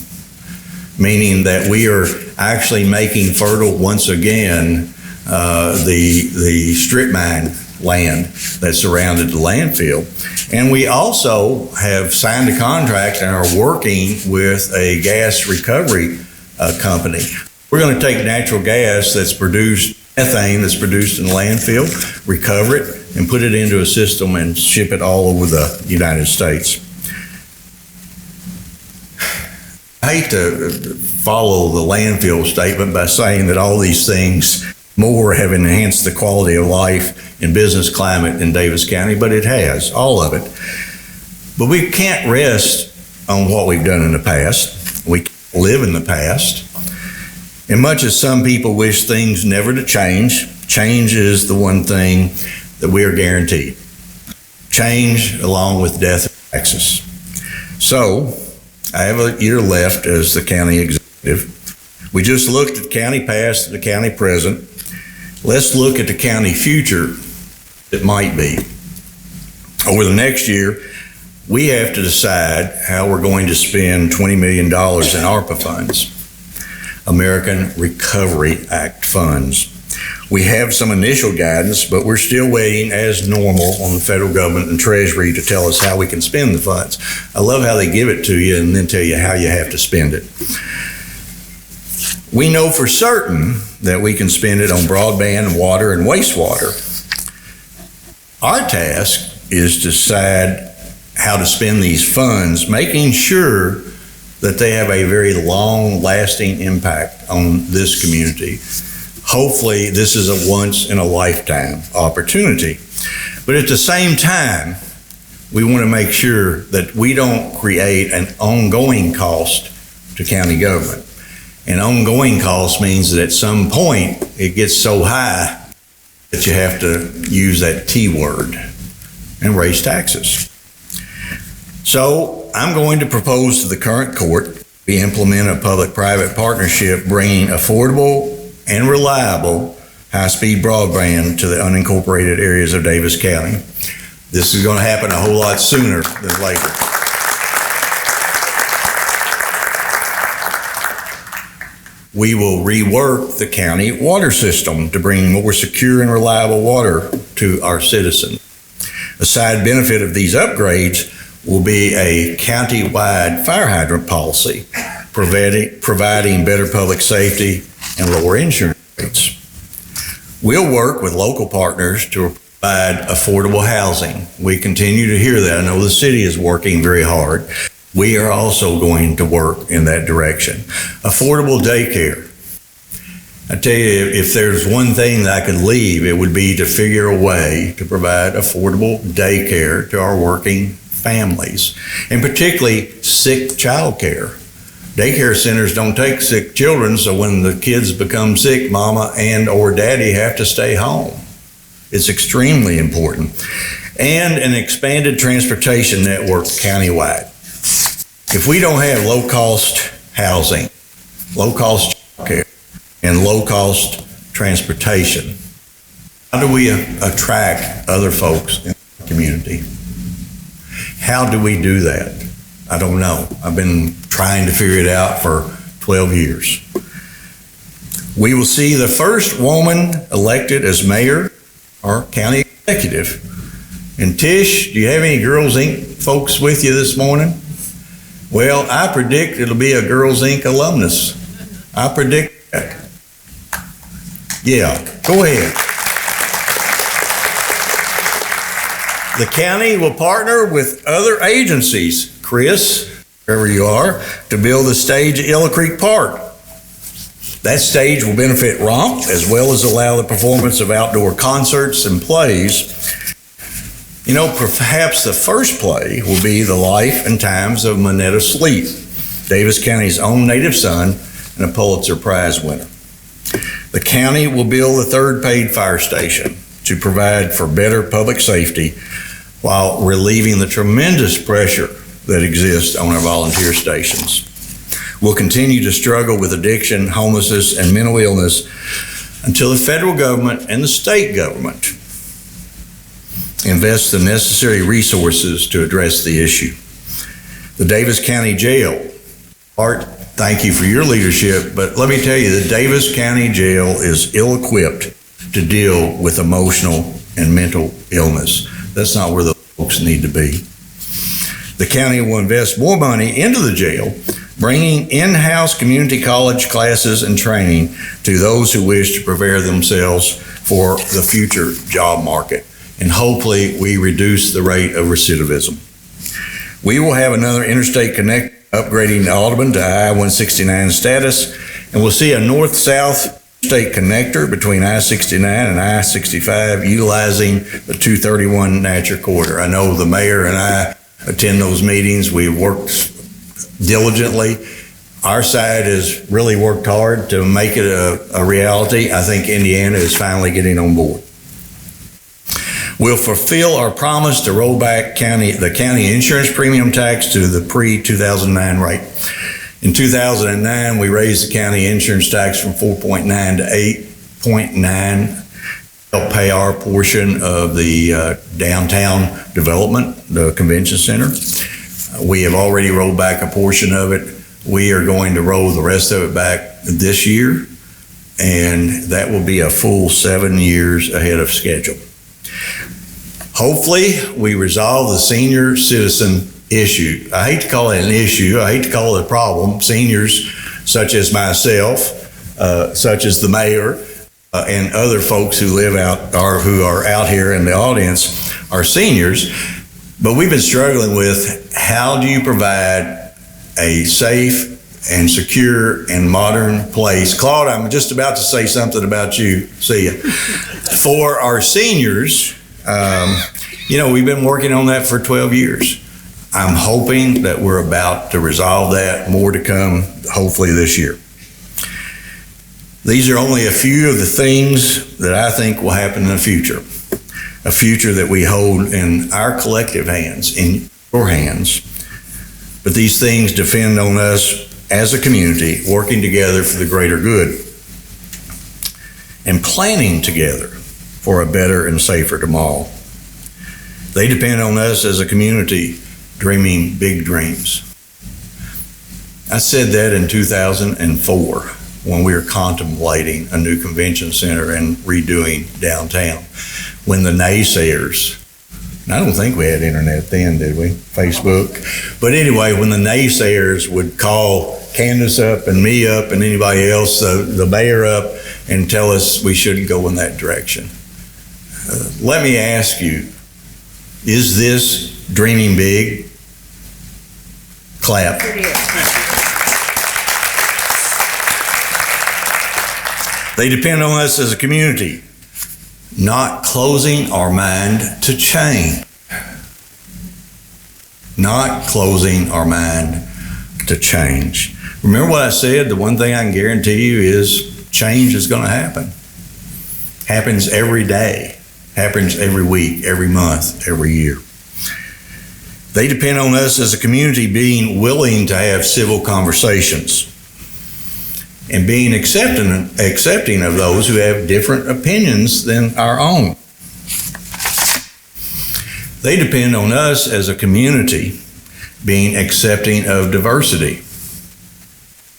meaning that we are actually making fertile once again the strip mine land that surrounded the landfill. And we also have signed a contract and are working with a gas recovery company. We're going to take natural gas that's produced, methane that's produced in the landfill, recover it, and put it into a system and ship it all over the United States. I hate to follow the landfill statement by saying that all these things more have enhanced the quality of life and business climate in Daviess County, but it has, all of it. But we can't rest on what we've done in the past. We can't live in the past. And much as some people wish things never to change, change is the one thing that we are guaranteed. Change along with death and taxes. So, I have a year left as the county executive. We just looked at the county past and the county present. Let's look at the county future that might be. Over the next year, we have to decide how we're going to spend $20 million in ARPA funds, American Recovery Act funds. We have some initial guidance, but we're still waiting, as normal, on the federal government and Treasury to tell us how we can spend the funds. I love how they give it to you and then tell you how you have to spend it. We know for certain that we can spend it on broadband, water, and wastewater. Our task is to decide how to spend these funds, making sure that they have a very long-lasting impact on this community. Hopefully, this is a once-in-a-lifetime opportunity. But at the same time, we want to make sure that we don't create an ongoing cost to county government. And ongoing cost means that at some point, it gets so high that you have to use that T word and raise taxes. So I'm going to propose to the current court we implement a public-private partnership bringing affordable and reliable high-speed broadband to the unincorporated areas of Daviess County. This is going to happen a whole lot sooner than later. We will rework the county water system to bring more secure and reliable water to our citizens. A side benefit of these upgrades will be a county-wide fire hydrant policy, providing better public safety and lower insurance rates. We'll work with local partners to provide affordable housing. We continue to hear that. I know the city is working very hard. We are also going to work in that direction. Affordable daycare. I tell you, if there's one thing that I could leave, it would be to figure a way to provide affordable daycare to our working families, and particularly sick child care. Daycare centers don't take sick children, so when the kids become sick, mama and or daddy have to stay home. It's extremely important. And an expanded transportation network countywide. If we don't have low-cost housing, low-cost care, and low-cost transportation. How do we attract other folks in the community? How do we do that? I don't know. I've been trying to figure it out for 12 years. We will see the first woman elected as mayor or county executive. And Tish, do you have any Girls Inc. folks with you this morning? Well, I predict it'll be a Girls Inc. alumnus. I predict that. Yeah, go ahead. The county will partner with other agencies, Chris, wherever you are, to build a stage at Yellow Creek Park. That stage will benefit Romp as well as allow the performance of outdoor concerts and plays. You know, perhaps the first play will be The Life and Times of Manetta Sleep, Daviess County's own native son and a Pulitzer Prize winner. The county will build a third paid fire station to provide for better public safety while relieving the tremendous pressure that exists on our volunteer stations. We'll continue to struggle with addiction, homelessness, and mental illness until the federal government and the state government invest the necessary resources to address the issue. The Daviess County Jail, Art, thank you for your leadership, but let me tell you, the Daviess County Jail is ill-equipped to deal with emotional and mental illness. That's not where the folks need to be. The county will invest more money into the jail, bringing in-house community college classes and training to those who wish to prepare themselves for the future job market. And hopefully we reduce the rate of recidivism. We will have another interstate connect upgrading Audubon to I-169 status, and we'll see a north-south state connector between I-69 and I-65 utilizing the 231 Natcher Corridor. I know the mayor and I attend those meetings. We've worked diligently. Our side has really worked hard to make it a reality. I think Indiana is finally getting on board. We'll fulfill our promise to roll back the county insurance premium tax to the pre-2009 rate. In 2009, we raised the county insurance tax from 4.9 to 8.9, help pay our portion of the downtown development, the convention center. We have already rolled back a portion of it. We are going to roll the rest of it back this year, and that will be a full 7 years ahead of schedule. Hopefully, we resolve the senior citizen issue. I hate to call it an issue. I hate to call it a problem. Seniors, such as myself, such as the mayor, and other folks who live out or who are out here in the audience are seniors. But we've been struggling with how do you provide a safe and secure and modern place. Claude, I'm just about to say something about you. See ya. For our seniors, we've been working on that for 12 years. I'm hoping that we're about to resolve that. More to come, hopefully this year. These are only a few of the things that I think will happen in the future. A future that we hold in our collective hands, in your hands. But these things depend on us as a community working together for the greater good and planning together for a better and safer tomorrow. They depend on us as a community dreaming big dreams. I said that in 2004 when we were contemplating a new convention center and redoing downtown. When the naysayers, and I don't think we had internet then, did we? Facebook. But anyway, when the naysayers would call Candace up and me up and anybody else, the mayor up, and tell us we shouldn't go in that direction. Let me ask you, is this dreaming big? Clap. They depend on us as a community, not closing our mind to change. Not closing our mind to change. Remember what I said? The one thing I can guarantee you is change is going to happen. Happens every day. Happens every week, every month, every year. They depend on us as a community being willing to have civil conversations. and being accepting of those who have different opinions than our own. They depend on us as a community being accepting of diversity,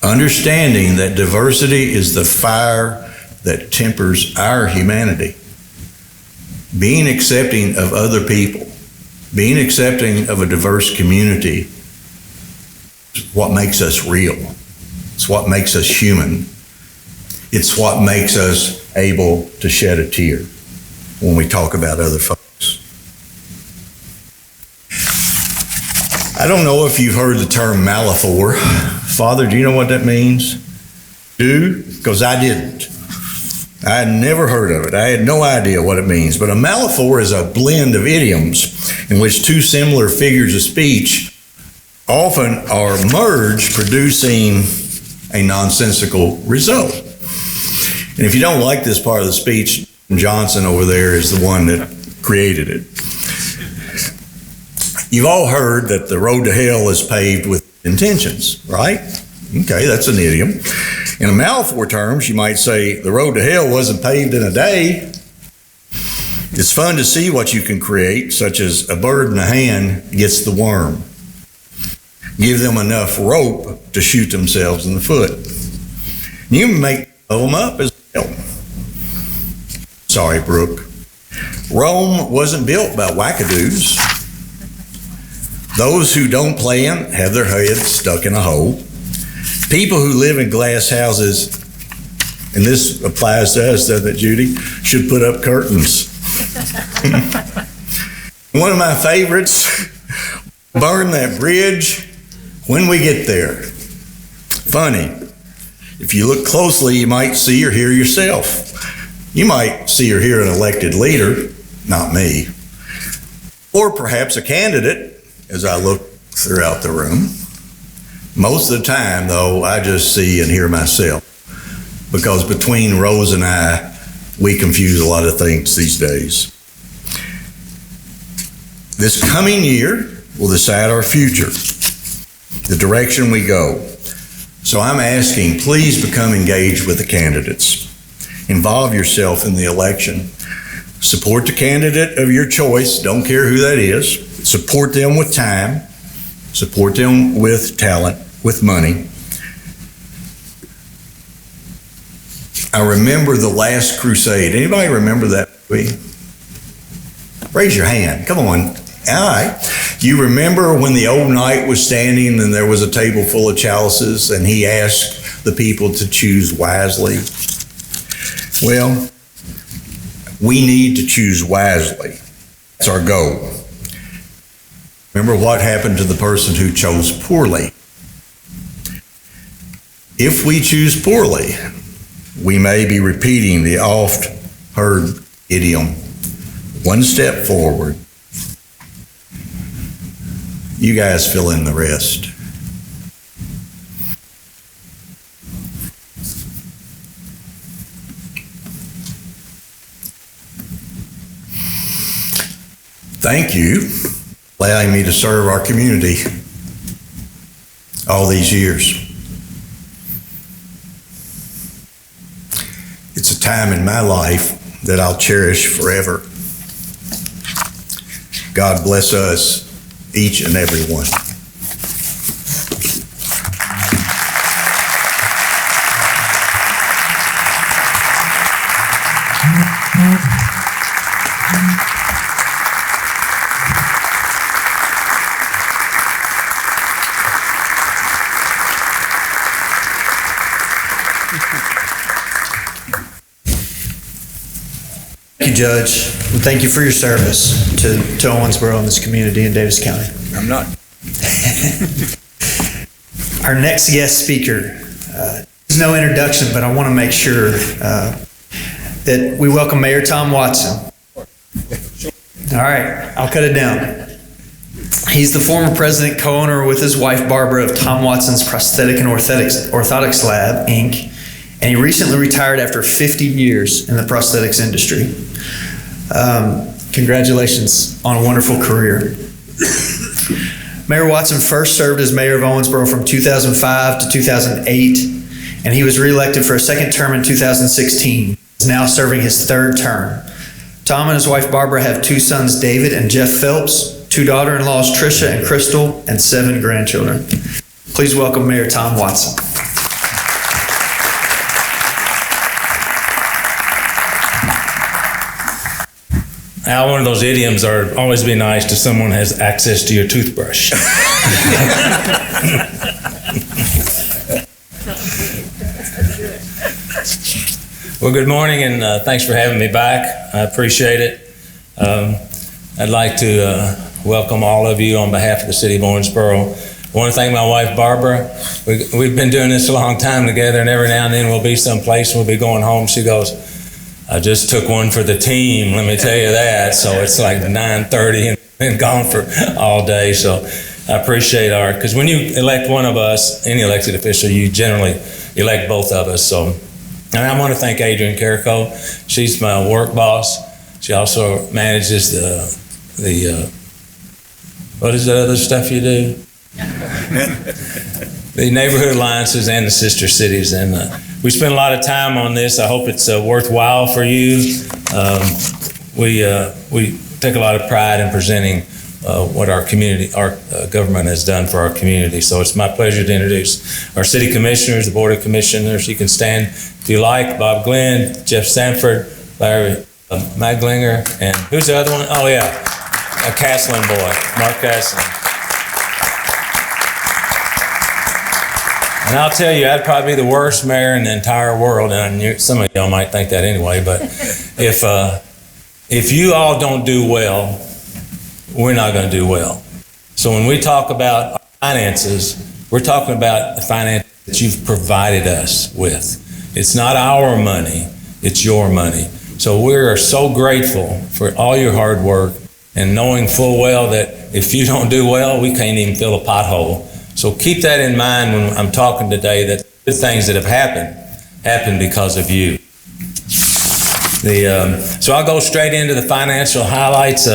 understanding that diversity is the fire that tempers our humanity. Being accepting of other people, being accepting of a diverse community is what makes us real. It's what makes us human. It's what makes us able to shed a tear when we talk about other folks. I don't know if you've heard the term Malaphor. Father, do you know what that means? Because I didn't. I had never heard of it. I had no idea what it means. But a Malaphor is a blend of idioms in which two similar figures of speech often are merged, producing a nonsensical result. And if you don't like this part of the speech, Johnson over there is the one that created it. You've all heard that the road to hell is paved with intentions, right? Okay, that's an idiom. In a Malaphor terms, you might say the road to hell wasn't paved in a day. It's fun to see what you can create, such as a bird in the hand gets the worm. Give them enough rope to shoot themselves in the foot. You can make them up as hell. Sorry, Brooke. Rome wasn't built by wackadoos. Those who don't plan have their heads stuck in a hole. People who live in glass houses, and this applies to us, doesn't it, Judy, should put up curtains. One of my favorites, burn that bridge when we get there. Funny, if you look closely, you might see or hear yourself. You might see or hear an elected leader, not me, or perhaps a candidate as I look throughout the room. Most of the time, though, I just see and hear myself, because between Rose and I, we confuse a lot of things these days. This coming year will decide our future, the direction we go. So I'm asking, please become engaged with the candidates. Involve yourself in the election. Support the candidate of your choice, don't care who that is. Support them with time. Support them with talent, with money. I remember the Last Crusade. Anybody remember that movie? Raise your hand. Come on. All right. You remember when the old knight was standing and there was a table full of chalices and he asked the people to choose wisely? Well, we need to choose wisely. That's our goal. Remember what happened to the person who chose poorly. If we choose poorly, we may be repeating the oft-heard idiom, one step forward. You guys fill in the rest. Thank you for allowing me to serve our community all these years. It's a time in my life that I'll cherish forever. God bless us, each and every one. Thank you, Judge, and thank you for your service to Owensboro and this community in Daviess County. I'm not. Our next guest speaker, there's no introduction, but I want to make sure that we welcome Mayor Tom Watson. All right, I'll cut it down. He's the former president, co-owner with his wife Barbara of Tom Watson's Prosthetic and Orthotics Lab, Inc., and he recently retired after 50 years in the prosthetics industry. Congratulations on a wonderful career. Mayor Watson first served as mayor of Owensboro from 2005 to 2008 and he was reelected for a second term in 2016. He is now serving his third term. Tom and his wife Barbara have 2 sons, David and Jeff Phelps, 2 daughter-in-laws, Tricia and Crystal, and 7 grandchildren. Please welcome Mayor Tom Watson. Al, one of those idioms are always be nice to someone who has access to your toothbrush. Well, good morning, and thanks for having me back. I appreciate it. I'd like to welcome all of you on behalf of the city of Owensboro. I want to thank my wife, Barbara. We've been doing this a long time together, and every now and then we'll be someplace, we'll be going home. She goes, I just took one for the team, let me tell you that. So it's like 9:30 and been gone for all day. So I appreciate because when you elect one of us, any elected official, you generally elect both of us. So, and I want to thank Adrienne Carrico. She's my work boss. She also manages the what is the other stuff you do? The neighborhood alliances and the sister cities. And we spend a lot of time on this. I hope it's worthwhile for you. We take a lot of pride in presenting what our community, our government has done for our community. So it's my pleasure to introduce our city commissioners, the Board of Commissioners. You can stand if you like. Bob Glenn, Jeff Sanford, Larry Maglinger, and who's the other one? Oh yeah, a Castlin boy, Mark Castlin. And I'll tell you, I'd probably be the worst mayor in the entire world, and some of y'all might think that anyway, but if you all don't do well, we're not going to do well. So when we talk about finances, we're talking about the finance that you've provided us with. It's not our money, it's your money. So we are so grateful for all your hard work and knowing full well that if you don't do well, we can't even fill a pothole. So keep that in mind when I'm talking today, that the things that have happened because of you. So I'll go straight into the financial highlights.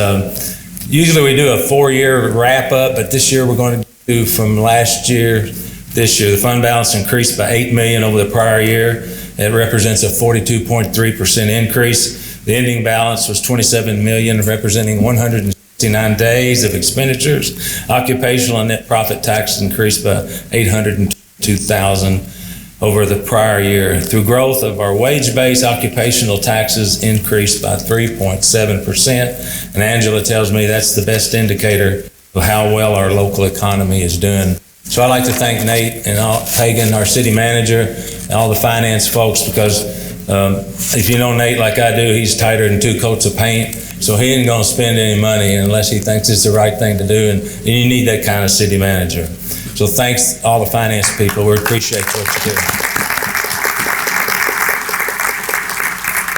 Usually we do a 4-year wrap up, but this year we're going to do from last year, this year. The fund balance increased by $8 million over the prior year. It represents a 42.3% increase. The ending balance was $27 million, representing 169 days of expenditures. Occupational and net profit taxes increased by $802,000 over the prior year. Through growth of our wage-based occupational taxes increased by 3.7%. And Angela tells me that's the best indicator of how well our local economy is doing. So I'd like to thank Nate and Pagan, our city manager, and all the finance folks, because if you know Nate like I do, he's tighter than 2 coats of paint. So he ain't gonna spend any money unless he thinks it's the right thing to do, and you need that kind of city manager. So thanks all the finance people, we appreciate what you do.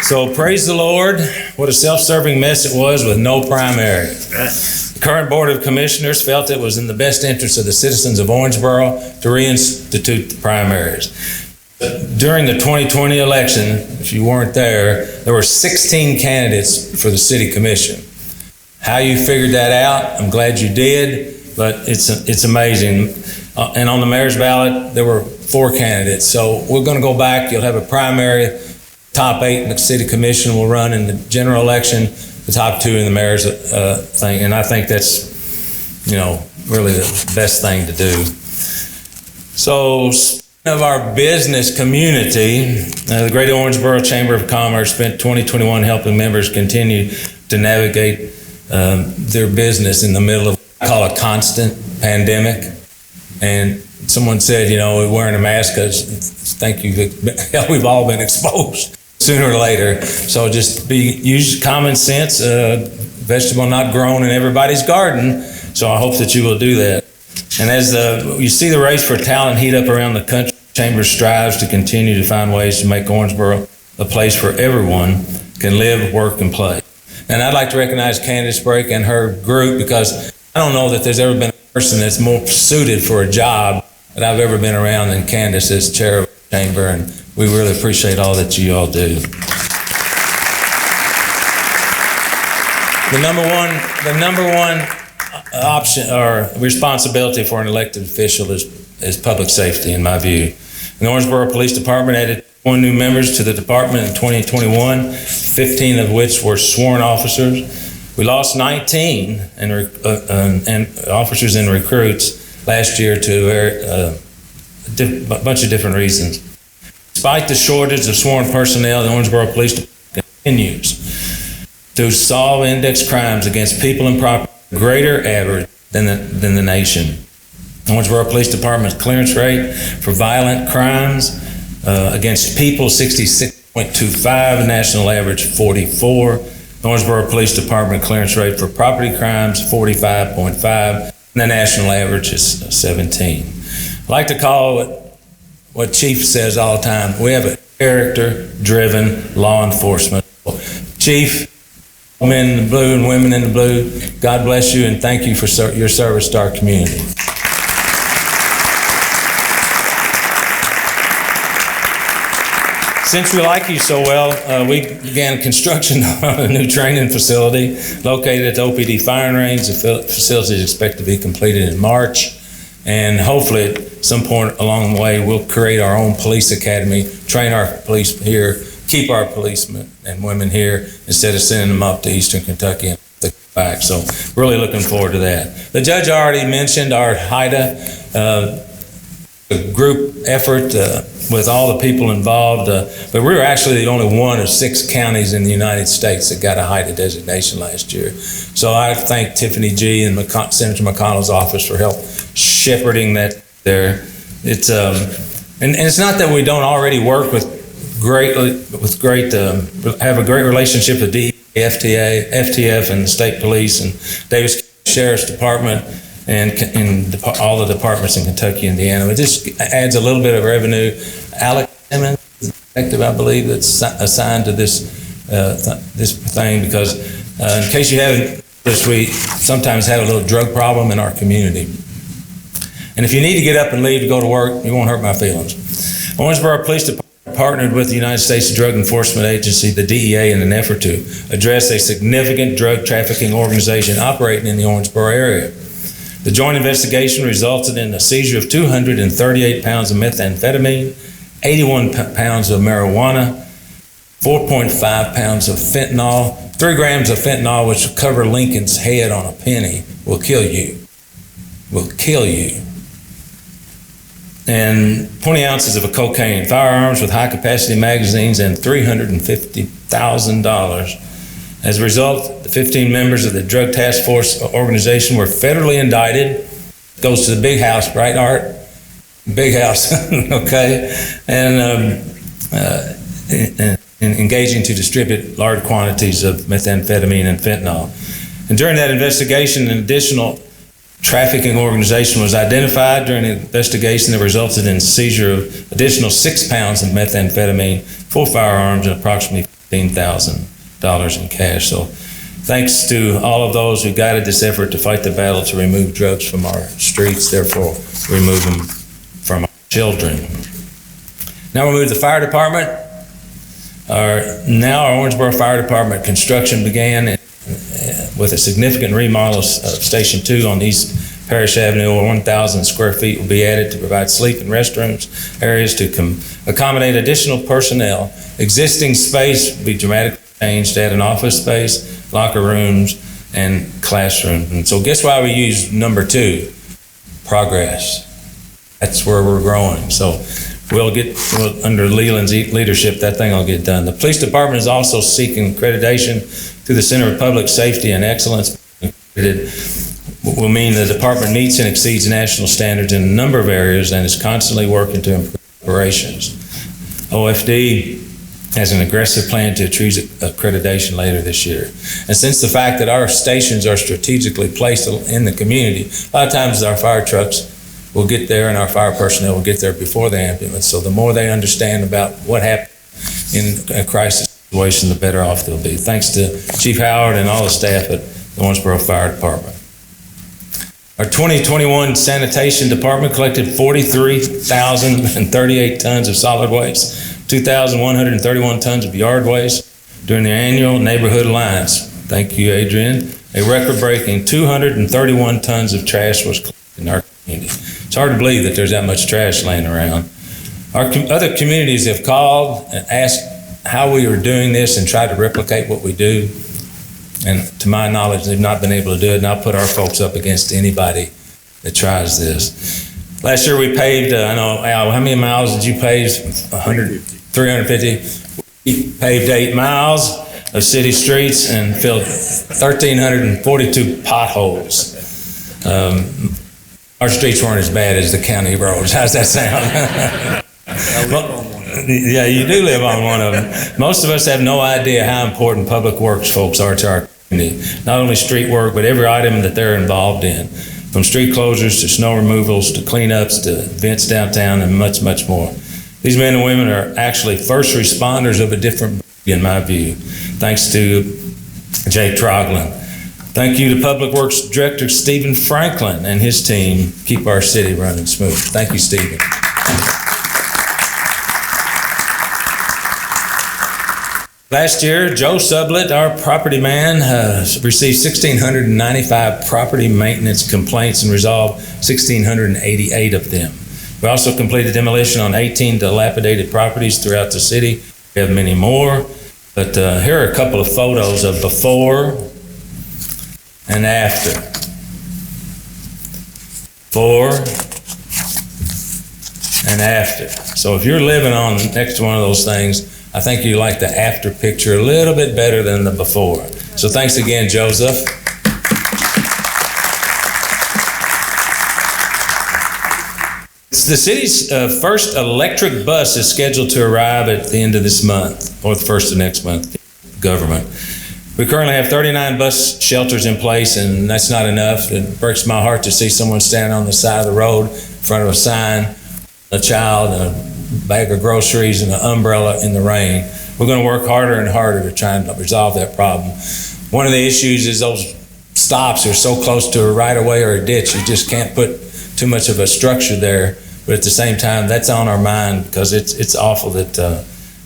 So praise the Lord, what a self-serving mess it was with no primary. The current Board of Commissioners felt it was in the best interest of the citizens of Orangeburg to reinstitute the primaries. During the 2020 election, if you weren't there were 16 candidates for the city commission. How you figured that out, I'm glad you did, but it's amazing. And on the mayor's ballot, there were 4 candidates. So we're going to go back. You'll have a primary. Top 8 in the city commission will run in the general election. The top 2 in the mayor's thing. And I think that's, really the best thing to do. So of our business community, the Greater Orangeburg Chamber of Commerce spent 2021 helping members continue to navigate their business in the middle of what I call a constant pandemic. And someone said, we're wearing a mask because thank you, we've all been exposed sooner or later. So just use common sense, vegetable not grown in everybody's garden. So I hope that you will do that. And as you see the race for talent heat up around the country, Chamber strives to continue to find ways to make Orangeburg a place where everyone can live, work, and play. And I'd like to recognize Candace Brake and her group, because I don't know that there's ever been a person that's more suited for a job that I've ever been around than Candace as chair of the chamber, and we really appreciate all that you all do. The number one option or responsibility for an elected official is public safety, in my view. The Orangeburg Police Department added 1 new members to the department in 2021, 15 of which were sworn officers. We lost 19 and officers and recruits last year to a bunch of different reasons. Despite the shortage of sworn personnel, the Owensboro Police Department continues to solve index crimes against people and property at a greater average than the nation. The Owensboro Police Department's clearance rate for violent crimes against people, 66.25, the national average 44. The Orangeburg Police Department clearance rate for property crimes, 45.5, and the national average is 17. I like to call it what Chief says all the time. We have a character-driven law enforcement. Chief, men in the blue and women in the blue, God bless you and thank you for your service to our community. Since we like you so well, we began construction on a new training facility located at the OPD firing range. The facility is expected to be completed in March. And hopefully at some point along the way, we'll create our own police academy, train our police here, keep our policemen and women here instead of sending them up to Eastern Kentucky and back. So really looking forward to that. The judge already mentioned our HIDA group effort with all the people involved, but we were actually the only one of 6 counties in the United States that got a HIDA designation last year. So I thank Tiffany G. and Senator McConnell's office for help shepherding that there. It's and it's not that we don't already work have a great relationship with DEA, FTF, and the state police and Daviess Sheriff's Department. And all the departments in Kentucky, Indiana. It just adds a little bit of revenue. Alex Simmons, detective, I believe, that's assigned to this thing because in case you haven't noticed, we sometimes have a little drug problem in our community. And if you need to get up and leave to go to work, you won't hurt my feelings. Owensboro Police Department partnered with the United States Drug Enforcement Agency, the DEA, in an effort to address a significant drug trafficking organization operating in the Owensboro area. The joint investigation resulted in a seizure of 238 pounds of methamphetamine, 81 pounds of marijuana, 4.5 pounds of fentanyl, 3 grams of fentanyl, which will cover Lincoln's head on a penny, will kill you. Will kill you. And 20 ounces of cocaine, firearms with high-capacity magazines, and $350,000. As a result, the 15 members of the Drug Task Force organization were federally indicted. Goes to the big house, right, Art? Big house, okay? And engaging to distribute large quantities of methamphetamine and fentanyl. And during that investigation, an additional trafficking organization was identified during the investigation that resulted in seizure of additional 6 pounds of methamphetamine, 4 firearms, and approximately $15,000 in cash. So thanks to all of those who guided this effort to fight the battle to remove drugs from our streets, therefore remove them from our children. Now we move to the fire department. Our Owensboro Fire Department construction began with a significant remodel of Station 2 on East Parish Avenue. Over 1,000 square feet will be added to provide sleep and restrooms areas to accommodate additional personnel. Existing space will be dramatically changed to add an office space, locker rooms, and classrooms. And so guess why we use number 2? Progress. That's where we're growing. So under Leland's leadership, that thing will get done. The police department is also seeking accreditation through the Center of Public Safety and Excellence. It will mean the department meets and exceeds national standards in a number of areas and is constantly working to improve operations. OFD has an aggressive plan to achieve accreditation later this year. And since the fact that our stations are strategically placed in the community, a lot of times our fire trucks will get there and our fire personnel will get there before the ambulance. So the more they understand about what happened in a crisis situation, the better off they'll be. Thanks to Chief Howard and all the staff at the Owensboro Fire Department. Our 2021 Sanitation Department collected 43,038 tons of solid waste, 2,131 tons of yard waste during the annual Neighborhood Alliance. Thank you, Adrian. A record-breaking 231 tons of trash was collected in our community. It's hard to believe that there's that much trash laying around. Other communities have called and asked how we are doing this and tried to replicate what we do. And to my knowledge, they've not been able to do it. And I'll put our folks up against anybody that tries this. Last year we paved, I know, Al, how many miles did you pave? 350. We paved 8 miles of city streets and filled 1,342 potholes. Our streets weren't as bad as the county roads. How's that sound? Well, yeah, you do live on one of them. Most of us have no idea how important public works folks are to our community. Not only street work, but every item that they're involved in. From street closures to snow removals to cleanups to events downtown and much, much more. These men and women are actually first responders of a different breed, in my view, thanks to Jay Troglin. Thank you to Public Works Director Stephen Franklin and his team. Keep our city running smooth. Thank you, Stephen. Last year, Joe Sublett, our property man, received 1,695 property maintenance complaints and resolved 1,688 of them. We also completed demolition on 18 dilapidated properties throughout the city. We have many more, but here are a couple of photos of before and after. Before and after. So if you're living on next to one of those things, I think you like the after picture a little bit better than the before. So thanks again, Joseph. The city's first electric bus is scheduled to arrive at the end of this month, or the first of next month, government. We currently have 39 bus shelters in place, and that's not enough. It breaks my heart to see someone standing on the side of the road in front of a sign, a child, a bag of groceries, and an umbrella in the rain. We're going to work harder and harder to try and resolve that problem. One of the issues is those stops are so close to a right-of-way or a ditch, you just can't put too much of a structure there. But at the same time, that's on our mind because it's awful that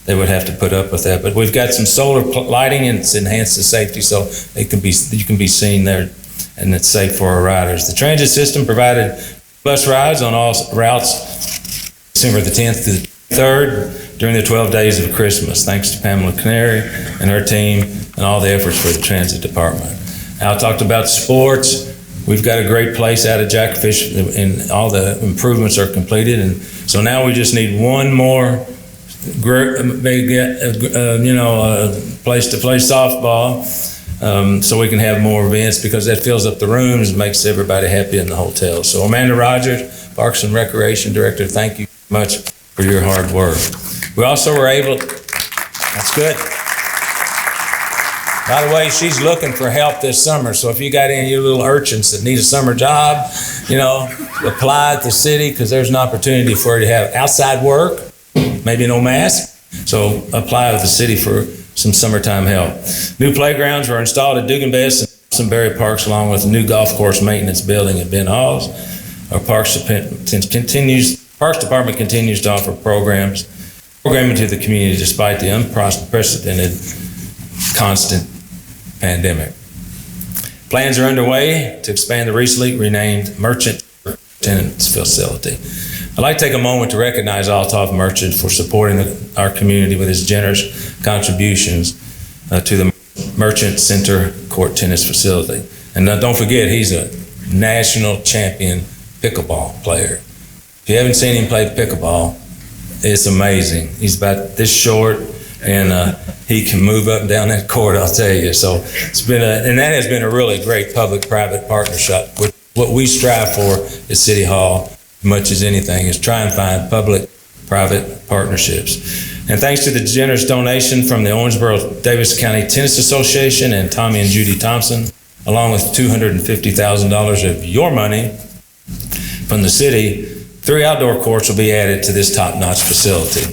they would have to put up with that. But we've got some solar lighting and it's enhanced the safety so you can be seen there and it's safe for our riders. The transit system provided bus rides on all routes December the 10th to the 3rd during the 12 days of Christmas, thanks to Pamela Canary and her team and all the efforts for the transit department. Al talked about sports. We've got a great place out of Jackfish and all the improvements are completed. And so now we just need one more place to play softball so we can have more events because that fills up the rooms and makes everybody happy in the hotel. So Amanda Rogers, Parks and Recreation Director, thank you much for your hard work. We also were able, that's good. By the way, she's looking for help this summer, so if you got any of you little urchins that need a summer job, apply at the city because there's an opportunity for you to have outside work, maybe no mask, so apply with the city for some summertime help. New playgrounds were installed at Duganbest and Sunbury Parks along with a new golf course maintenance building at Ben Halls. Our Parks Department continues to offer programming to the community despite the unprecedented constant pandemic. Plans are underway to expand the recently renamed Merchant Tenants Facility. I'd like to take a moment to recognize Althoff Merchant for supporting our community with his generous contributions to the Merchant Center Court Tennis Facility. And don't forget, he's a national champion pickleball player. If you haven't seen him play pickleball, it's amazing. He's about this short, and he can move up and down that court, I'll tell you. So it's been and that has been a really great public-private partnership. What we strive for at City Hall, much as anything, is try and find public-private partnerships. And thanks to the generous donation from the Owensboro Daviess County Tennis Association and Tommy and Judy Thompson, along with $250,000 of your money from the city, 3 outdoor courts will be added to this top-notch facility.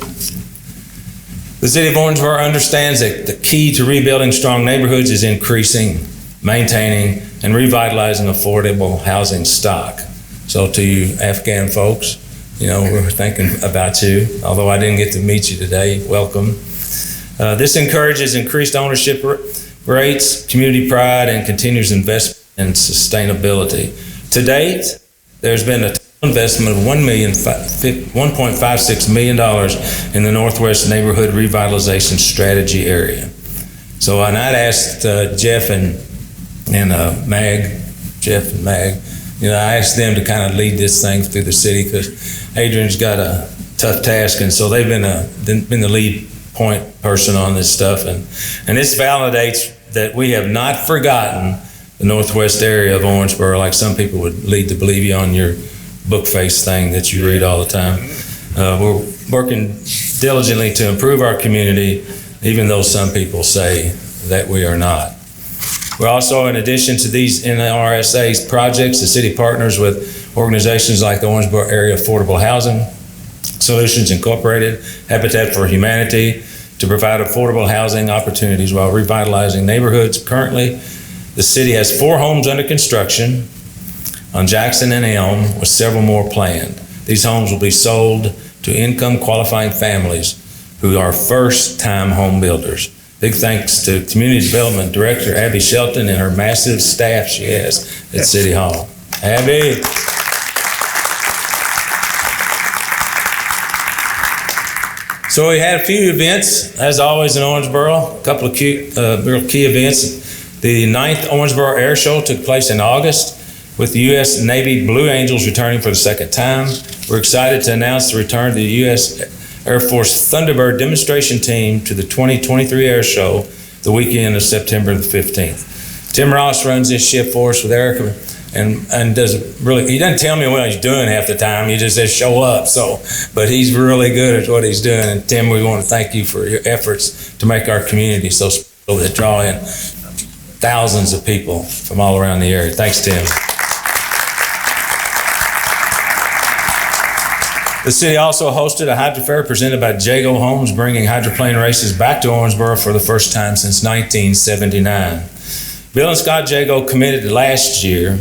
The City of Owensboro understands that the key to rebuilding strong neighborhoods is increasing, maintaining, and revitalizing affordable housing stock. So to you Afghan folks, we're thinking about you. Although I didn't get to meet you today, welcome. This encourages increased ownership rates, community pride, and continues investment in sustainability. To date, there's been a total investment of $1.56 million in the Northwest Neighborhood Revitalization Strategy area. So, and I'd asked Jeff and Mag, I asked them to kind of lead this thing through the city because Adrian's got a tough task, and so they've been the lead point person on this stuff, and this validates that we have not forgotten the Northwest area of Owensboro, like some people would lead to believe you on your book face thing that you read all the time. We're working diligently to improve our community, even though some people say that we are not. We're also, in addition to these NRSA projects, the city partners with organizations like the Owensboro Area Affordable Housing Solutions Incorporated, Habitat for Humanity, to provide affordable housing opportunities while revitalizing neighborhoods. Currently, the city has 4 homes under construction on Jackson and Elm, with several more planned. These homes will be sold to income qualifying families who are first-time home builders. Big thanks to Community Development Director Abby Shelton and her massive staff she has at City Hall. Abby. So we had a few events, as always, in Orangeburg, a couple of real key events. The 9th Owensboro Air Show took place in August, with the U.S. Navy Blue Angels returning for the second time. We're excited to announce the return of the U.S. Air Force Thunderbird demonstration team to the 2023 Air Show the weekend of September the 15th. Tim Ross runs this ship for us with Erica, and does really, he doesn't tell me what he's doing half the time, he just says show up, but he's really good at what he's doing. And Tim, we want to thank you for your efforts to make our community so special, that draw in thousands of people from all around the area. Thanks, Tim. The city also hosted a hydro fair presented by Jago Homes, bringing hydroplane races back to Owensboro for the first time since 1979. Bill and Scott Jago committed last year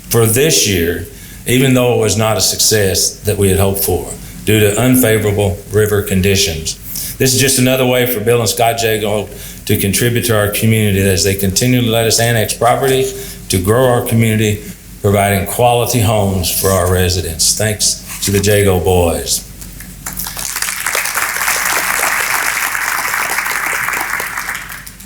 for this year, even though it was not a success that we had hoped for due to unfavorable river conditions. This is just another way for Bill and Scott Jago to contribute to our community as they continue to let us annex property to grow our community, providing quality homes for our residents. Thanks to the Jago boys.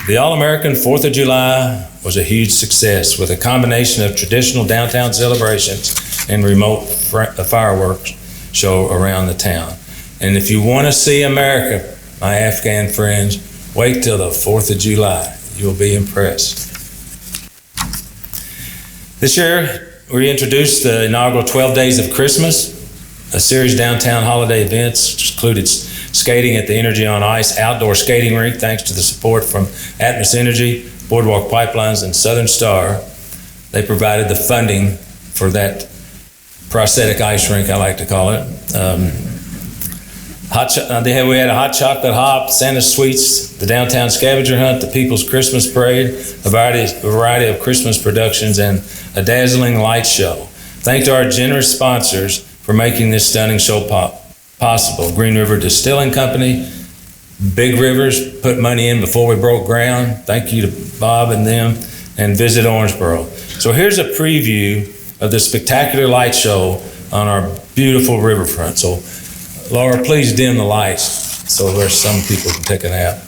The All-American 4th of July was a huge success with a combination of traditional downtown celebrations and remote fireworks show around the town. And if you want to see America, my Afghan friends, wait till the 4th of July. You'll be impressed. This year, we introduced the inaugural 12 Days of Christmas, a series of downtown holiday events, which included skating at the Energy on Ice outdoor skating rink, thanks to the support from Atmos Energy, Boardwalk Pipelines, and Southern Star. They provided the funding for that prosthetic ice rink, I like to call it. We had a hot chocolate hop, Santa Sweets, the downtown scavenger hunt, the People's Christmas Parade, a variety of Christmas productions, and a dazzling light show. Thanks to our generous sponsors for making this stunning show possible. Green River Distilling Company, Big Rivers put money in before we broke ground. Thank you to Bob and them, and Visit Orangeburg. So here's a preview of the spectacular light show on our beautiful riverfront. So Laura, please dim the lights so there's some people can take a nap.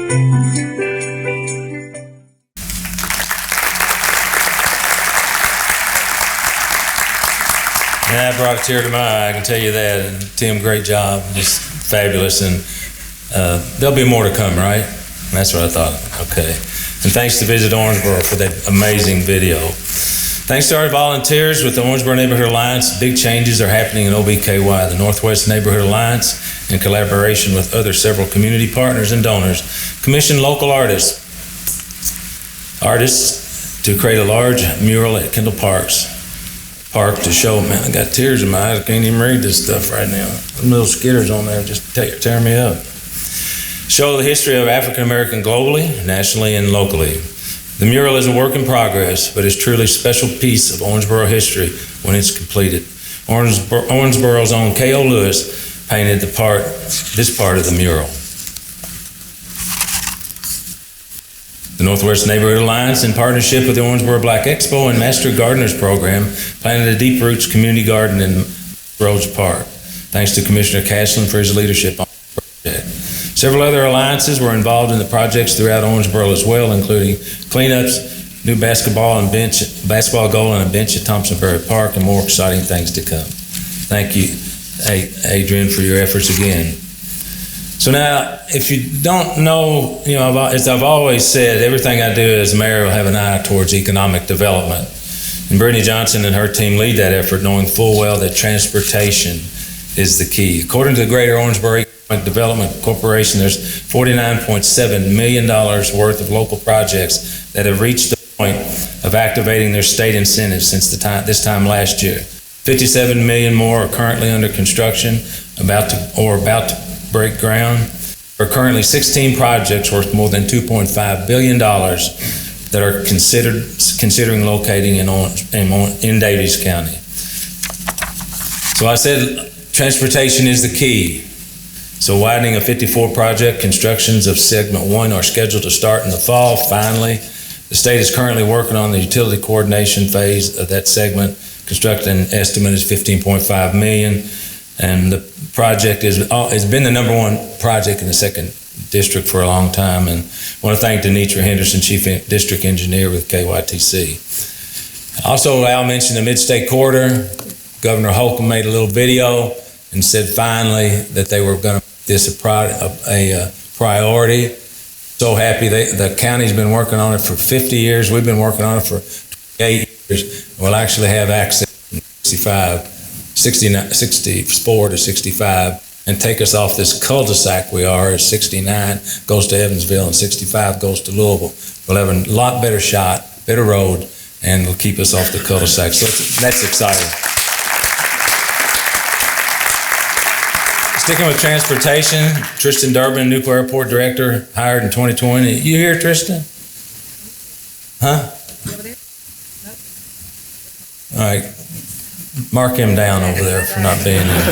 Yeah, that brought a tear to my eye, I can tell you that. And Tim, great job, just fabulous. And there'll be more to come, right? That's what I thought. Okay. And thanks to Visit Owensboro for that amazing video. Thanks to our volunteers with the Owensboro Neighborhood Alliance, big changes are happening in OBKY. The Northwest Neighborhood Alliance, in collaboration with other several community partners and donors, commissioned local artists to create a large mural at Kendall Park to show, man, I got tears in my eyes. I can't even read this stuff right now. Them little skitters on there just tear me up. Show the history of African American globally, nationally, and locally. The mural is a work in progress, but is truly a special piece of Owensboro history when it's completed. Owensboro's own K.O. Lewis painted this part of the mural. The Northwest Neighborhood Alliance, in partnership with the Owensboro Black Expo and Master Gardeners Program, planted a Deep Roots community garden in Rhodes Park. Thanks to Commissioner Cashlin for his leadership on the project. Several other alliances were involved in the projects throughout Owensboro as well, including cleanups, new basketball goal and a bench at Thompsonberry Park, and more exciting things to come. Thank you, Adrian, for your efforts again. So now, if you don't know, as I've always said, everything I do as mayor will have an eye towards economic development. And Brittany Johnson and her team lead that effort, knowing full well that transportation is the key. According to the Greater Orangeburg Economic Development Corporation, there's $49.7 million worth of local projects that have reached the point of activating their state incentives since this time last year. 57 million more are currently under construction, about to break ground. There are currently 16 projects worth more than $2.5 billion that are considering locating in Daviess County. So I said transportation is the key. So widening of 54 project constructions of segment 1 are scheduled to start in the fall. Finally, the state is currently working on the utility coordination phase of that segment. Construction estimate is $15.5 million. And the project has been the number one project in the 2nd District for a long time. And I want to thank Denitra Henderson, Chief District Engineer with KYTC. Also, Al mentioned the Mid-State Corridor. Governor Holcomb made a little video and said finally that they were going to make this a priority. So happy. The county's been working on it for 50 years. We've been working on it for 28 years. We'll actually have access in 64 to 65 and take us off this cul-de-sac we are. 69 goes to Evansville and 65 goes to Louisville. We'll have a lot better shot, better road, and it'll keep us off the cul-de-sac. So that's exciting. Sticking with transportation, Tristan Durbin, Nuclear Airport Director, hired in 2020. You here, Tristan? Huh? All right. Mark him down over there for not being here.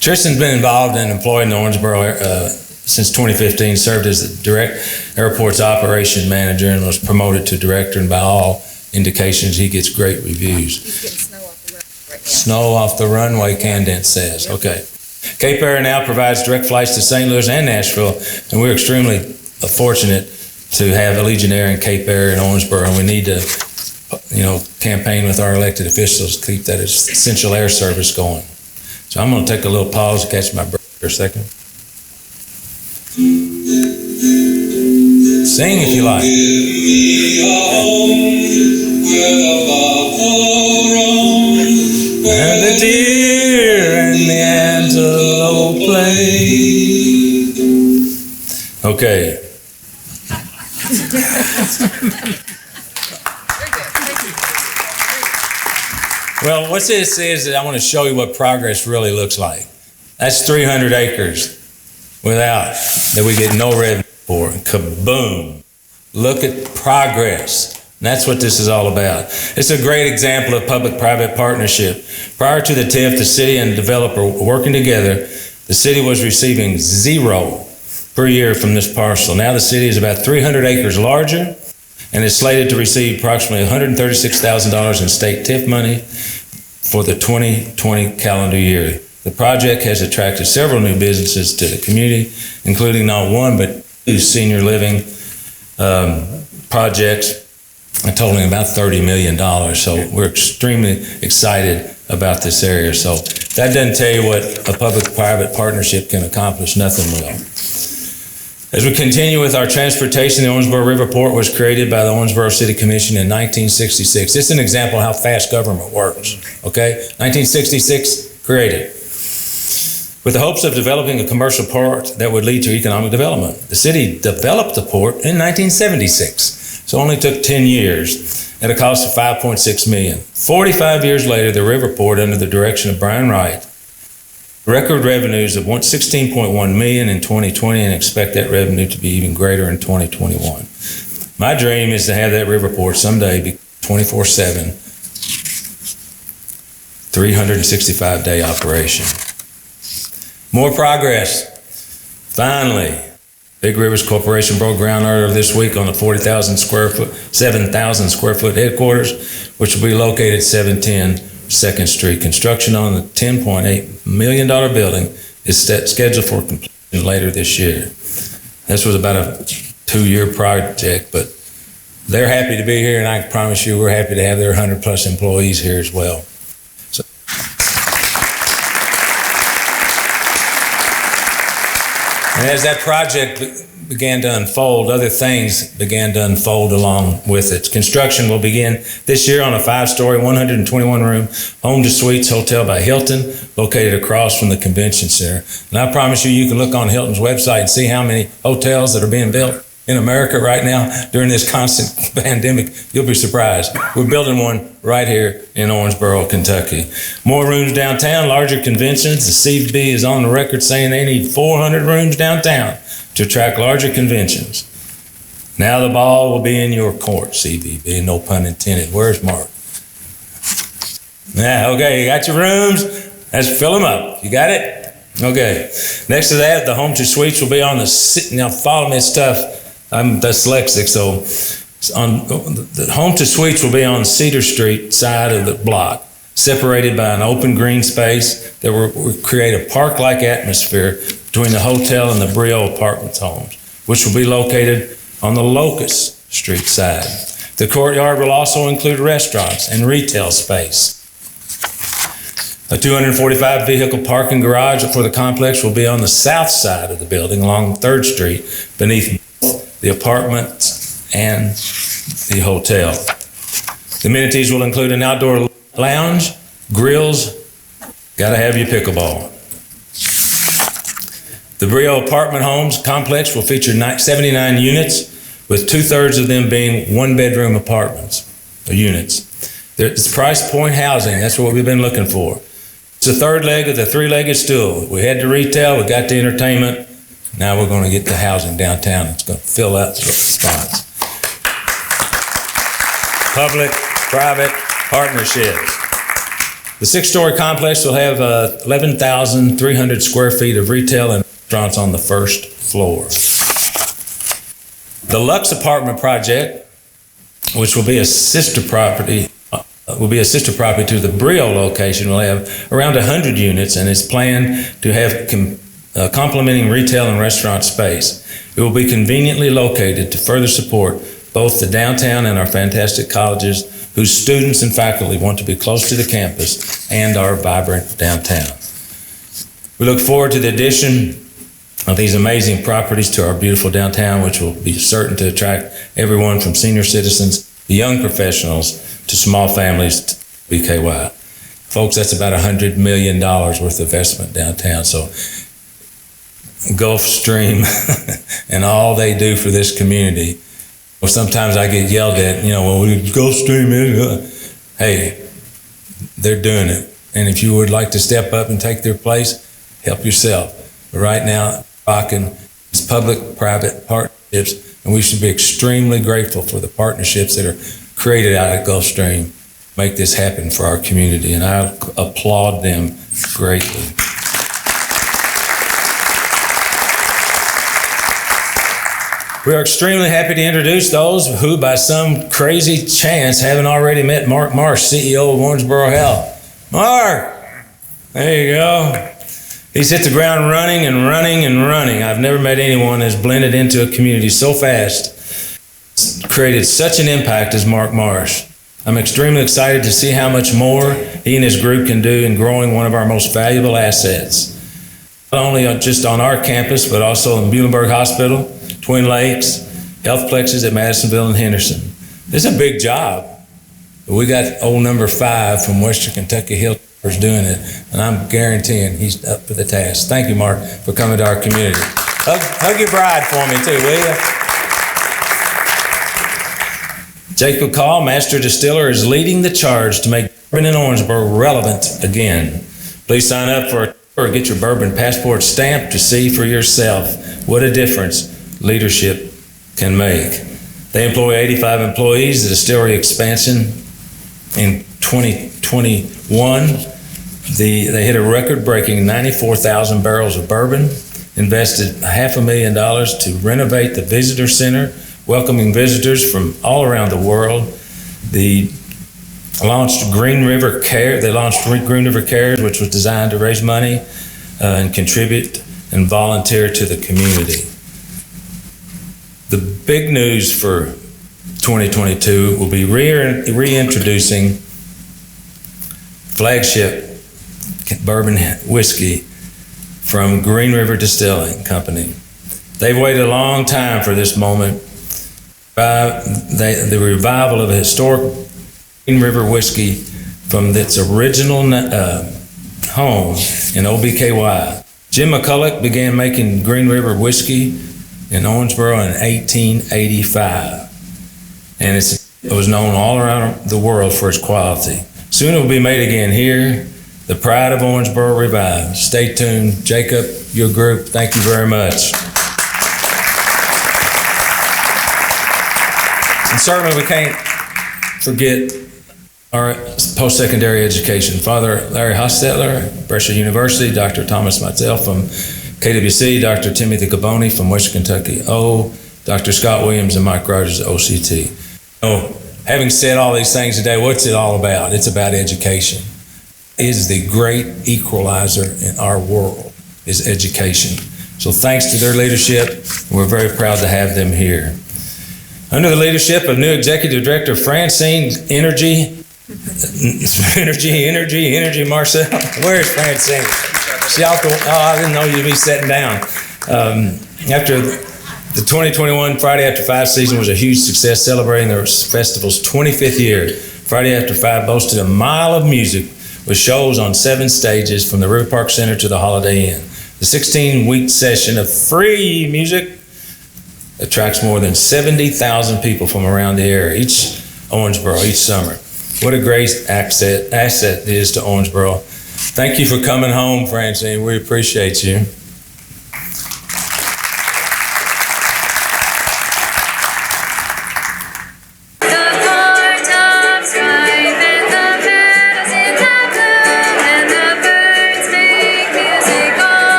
Tristan's been involved and employed in Orangeburg since 2015, served as the direct airport's operation manager and was promoted to director, and by all indications, he gets great reviews. He's getting snow off the runway right now. Snow off the runway, Candent says. Okay. Cape Air now provides direct flights to St. Louis and Nashville, and we're extremely fortunate to have Allegiant Air and Cape Air in Owensboro, and we need to campaign with our elected officials to keep that essential air service going. So I'm going to take a little pause to catch my breath for a second. Sing if you like. Where the deer and the antelope play. Okay. Well, what this is I want to show you what progress really looks like. That's 300 acres that we get no revenue for. Kaboom. Look at progress. And that's what this is all about. It's a great example of public-private partnership. Prior to the TIF, the city and the developer working together, the city was receiving $0 per year from this parcel. Now the city is about 300 acres larger and is slated to receive approximately $136,000 in state TIF money for the 2020 calendar year. The project has attracted several new businesses to the community, including not one, but senior living projects totaling about $30 million. So we're extremely excited about this area. So if that doesn't tell you what a public-private partnership can accomplish, nothing will. As we continue with our transportation, the Owensboro River Port was created by the Owensboro City Commission in 1966. This is an example of how fast government works, okay? 1966, created. With the hopes of developing a commercial port that would lead to economic development. The city developed the port in 1976, so it only took 10 years at a cost of $5.6 million. 45 years later, the river port, under the direction of Brian Wright, record revenues of $16.1 million in 2020, and expect that revenue to be even greater in 2021. My dream is to have that river port someday be 24/7, 365-day operation. More progress. Finally, Big Rivers Corporation broke ground earlier this week on the 7,000 square foot headquarters, which will be located at 710 2nd Street. Construction on the $10.8 million building is scheduled for completion later this year. This was about a 2-year project, but they're happy to be here, and I can promise you we're happy to have their 100+ employees here as well. So, and as that project began to unfold, other things began to unfold along with it. Construction will begin this year on a 5-story, 121-room Home to Suites hotel by Hilton, located across from the convention center. And I promise you, you can look on Hilton's website and see how many hotels that are being built in America right now during this constant pandemic. You'll be surprised. We're building one right here in Owensboro, Kentucky. More rooms downtown, larger conventions. The CVB is on the record saying they need 400 rooms downtown to attract larger conventions. Now the ball will be in your court, CVB, no pun intended. Where's Mark? Yeah, okay, you got your rooms? Let's fill them up. You got it? Okay. Next to that, the Home to Suites will be on the, now follow me, it's tough. I'm dyslexic, so on the Home to Suites will be on Cedar Street side of the block, separated by an open green space that will create a park-like atmosphere between the hotel and the Brio Apartments homes, which will be located on the Locust Street side. The courtyard will also include restaurants and retail space. A 245 vehicle parking garage for the complex will be on the south side of the building along 3rd Street beneath the apartments and the hotel. The amenities will include an outdoor lounge, grills, gotta have your pickleball. The Brio apartment homes complex will feature 79 units, with 2/3 of them being 1-bedroom apartments or units. It's price point housing, that's what we've been looking for. It's the third leg of the 3-legged stool. We had the retail, we got the entertainment, now we're gonna get the housing downtown. It's gonna fill out the spots. Public-private partnerships. The 6-story complex will have 11,300 square feet of retail and restaurants on the first floor. The Lux apartment project, which will be a sister property to the Brio location, will have around 100 units and is planned to have complementing retail and restaurant space. It will be conveniently located to further support both the downtown and our fantastic colleges whose students and faculty want to be close to the campus and our vibrant downtown. We look forward to the addition of these amazing properties to our beautiful downtown, which will be certain to attract everyone from senior citizens to young professionals to small families to BKY. Folks, that's about $100 million worth of investment downtown. So Gulfstream and all they do for this community. Well, sometimes I get yelled at, well, Gulfstream, hey, they're doing it. And if you would like to step up and take their place, help yourself. But right now, rocking is public-private partnerships, and we should be extremely grateful for the partnerships that are created out of Gulfstream, make this happen for our community, and I applaud them greatly. We are extremely happy to introduce those who, by some crazy chance, haven't already met Mark Marsh, CEO of Orangeburg Health. Mark, there you go. He's hit the ground running and running and running. I've never met anyone that's blended into a community so fast, created such an impact as Mark Marsh. I'm extremely excited to see how much more he and his group can do in growing one of our most valuable assets. Not only just on our campus, but also in Muhlenberg Hospital, Twin Lakes, health plexes at Madisonville and Henderson. This is a big job. We got old number 5 from Western Kentucky Hilltoppers doing it, and I'm guaranteeing he's up for the task. Thank you, Mark, for coming to our community. Hug your bride for me too, will you? Jacob Call, Master Distiller, is leading the charge to make bourbon in Orangeburg relevant again. Please sign up for a tour or get your bourbon passport stamped to see for yourself what a difference leadership can make. They employ 85 employees. The distillery expansion in 2021, they hit a record-breaking 94,000 barrels of bourbon, invested $500,000 to renovate the visitor center, welcoming visitors from all around the world. They launched Green River Cares, which was designed to raise money and contribute and volunteer to the community. The big news for 2022 will be reintroducing flagship bourbon whiskey from Green River Distilling Company. They've waited a long time for this moment. The revival of a historic Green River whiskey from its original home in OBKY. Jim McCulloch began making Green River whiskey in Owensboro in 1885, and it was known all around the world for its quality. Soon it will be made again here. The pride of Owensboro revived. Stay tuned. Jacob, your group, thank you very much. And certainly we can't forget our post-secondary education. Father Larry Hostetler, Brescia University, Dr. Thomas Matzel from KWC, Dr. Timothy Caboni from Western Kentucky Dr. Scott Williams and Mike Rogers at OCT. Having said all these things today, what's it all about? It's about education. It is the great equalizer in our world, is education. So thanks to their leadership, we're very proud to have them here. Under the leadership of new Executive Director Francine Energy Marcel. Where's Francine? I didn't know you'd be sitting down. After the 2021 Friday After 5 season was a huge success, celebrating the festival's 25th year. Friday After 5 boasted a mile of music with shows on 7 stages from the River Park Center to the Holiday Inn. The 16-week session of free music attracts more than 70,000 people from around the area, each summer. What a great asset it is to Owensboro. Thank you for coming home, Francine. We appreciate you.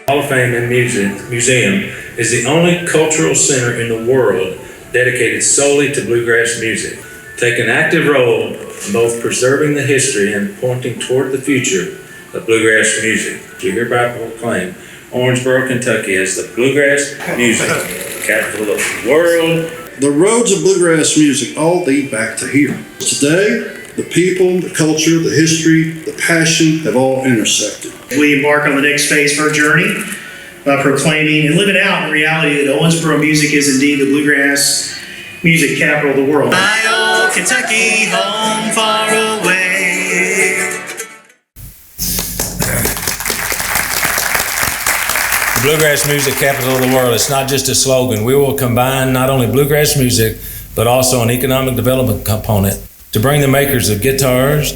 Hall of Fame and Museum is the only cultural center in the world dedicated solely to bluegrass music. Take an active role in both preserving the history and pointing toward the future of bluegrass music. We hereby proclaim Orangeburg, Kentucky as the bluegrass music capital of the world. The roads of bluegrass music all lead back to here. Today, the people, the culture, the history, the passion have all intersected. We embark on the next phase of our journey by proclaiming and living out the reality that Owensboro music is indeed the bluegrass music capital of the world. My old Kentucky home far away. The bluegrass music capital of the world. It's not just a slogan. We will combine not only bluegrass music, but also an economic development component to bring the makers of guitars,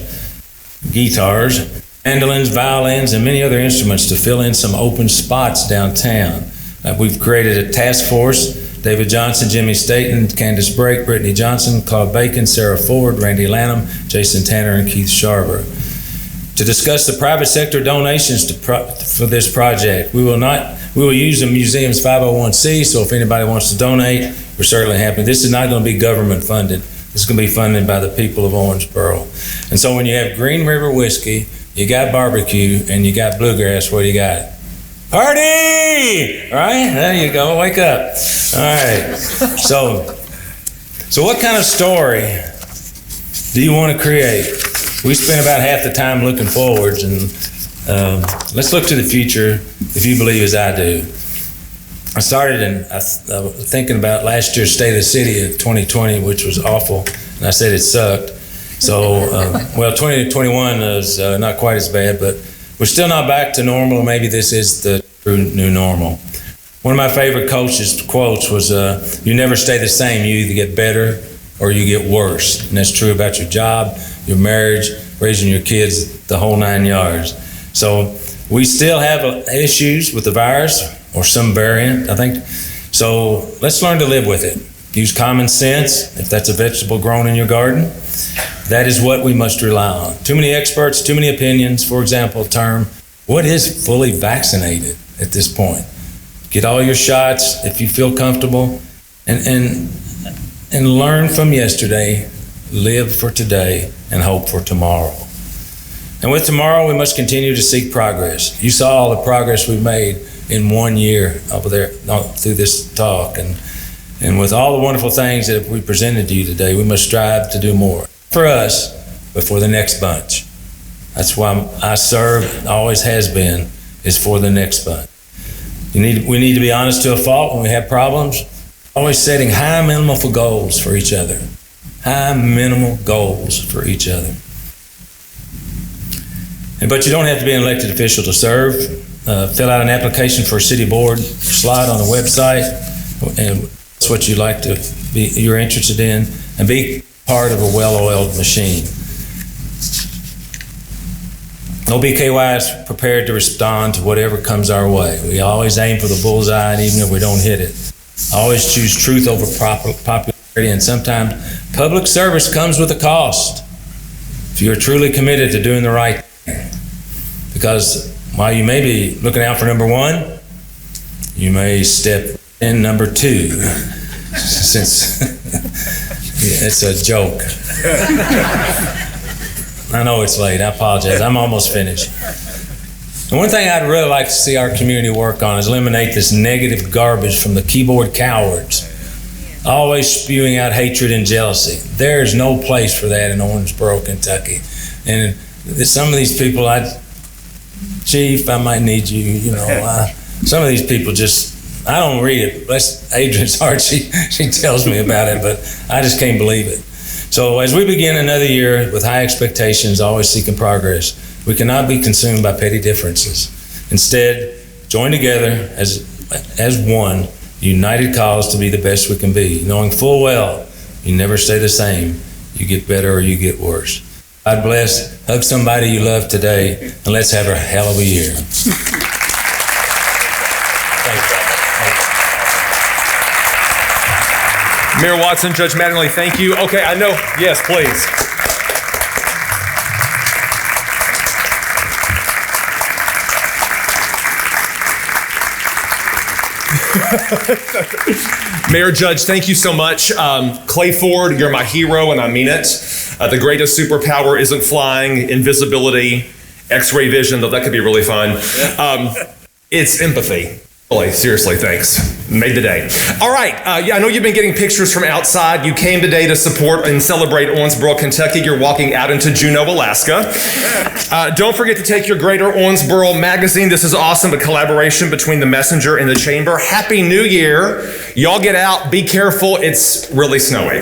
mandolins, violins, and many other instruments to fill in some open spots downtown. We've created a task force. David Johnson, Jimmy Staten, Candace Brake, Brittany Johnson, Claude Bacon, Sarah Ford, Randy Lanham, Jason Tanner, and Keith Sharber. To discuss the private sector donations for this project, we will use the museum's 501c, so if anybody wants to donate, we're certainly happy. This is not going to be government funded. This is going to be funded by the people of Owensboro. And so when you have Green River whiskey, you got barbecue, and you got bluegrass, what do you got? Party! Right? There you go. Wake up. All right. So what kind of story do you want to create? We spend about half the time looking forwards, and let's look to the future if you believe as I do. I started thinking about last year's State of the City of 2020, which was awful, and I said it sucked. So, 2021 is not quite as bad, but we're still not back to normal. Maybe this is the true new normal. One of my favorite coaches' quotes was, you never stay the same. You either get better or you get worse. And that's true about your job, your marriage, raising your kids, the whole 9 yards. So we still have issues with the virus or some variant, I think. So let's learn to live with it. Use common sense. If that's a vegetable grown in your garden, that is what we must rely on. Too many experts, too many opinions. For example, term, what is fully vaccinated at this point? Get all your shots if you feel comfortable, and learn from yesterday, live for today, and hope for tomorrow. And with tomorrow, we must continue to seek progress. You saw all the progress we've made in 1 year over there through this talk, and with all the wonderful things that we presented to you today, we must strive to do more for us, but for the next bunch. That's why I serve, always has been, is for the next bunch. We need to be honest to a fault when we have problems, always setting high minimal goals for each other. High minimal goals for each other. But you don't have to be an elected official to serve. Fill out an application for a city board slide on the website, and it's what you're interested in, and be part of a well-oiled machine. OBKY is prepared to respond to whatever comes our way. We always aim for the bullseye, and even if we don't hit it. Always choose truth over popularity, and sometimes public service comes with a cost. If you're truly committed to doing the right thing, because while you may be looking out for number one, you may step in number two, since it's a joke. I know it's late. I apologize. I'm almost finished. And one thing I'd really like to see our community work on is eliminate this negative garbage from the keyboard cowards, always spewing out hatred and jealousy. There's no place for that in Owensboro, Kentucky. And some of these people, Chief, I might need you, some of these people I don't read it. Bless Adrian's heart, she tells me about it, but I just can't believe it. So as we begin another year with high expectations, always seeking progress, we cannot be consumed by petty differences. Instead, join together as one united cause to be the best we can be, knowing full well you never stay the same. You get better or you get worse. God bless. Hug somebody you love today, and let's have a hell of a year. Mayor Watson, Judge Mattingly, thank you. Okay, I know. Yes, please. Mayor, Judge, thank you so much. Clay Ford, you're my hero, and I mean it. The greatest superpower isn't flying, invisibility, X-ray vision, though that could be really fun. It's empathy. Really, seriously, thanks. Made the day. All right, I know you've been getting pictures from outside. You came today to support and celebrate Owensboro, Kentucky. You're walking out into Juneau, Alaska. Don't forget to take your Greater Owensboro magazine. This is awesome, a collaboration between the Messenger and the Chamber. Happy New Year. Y'all get out, be careful. It's really snowy.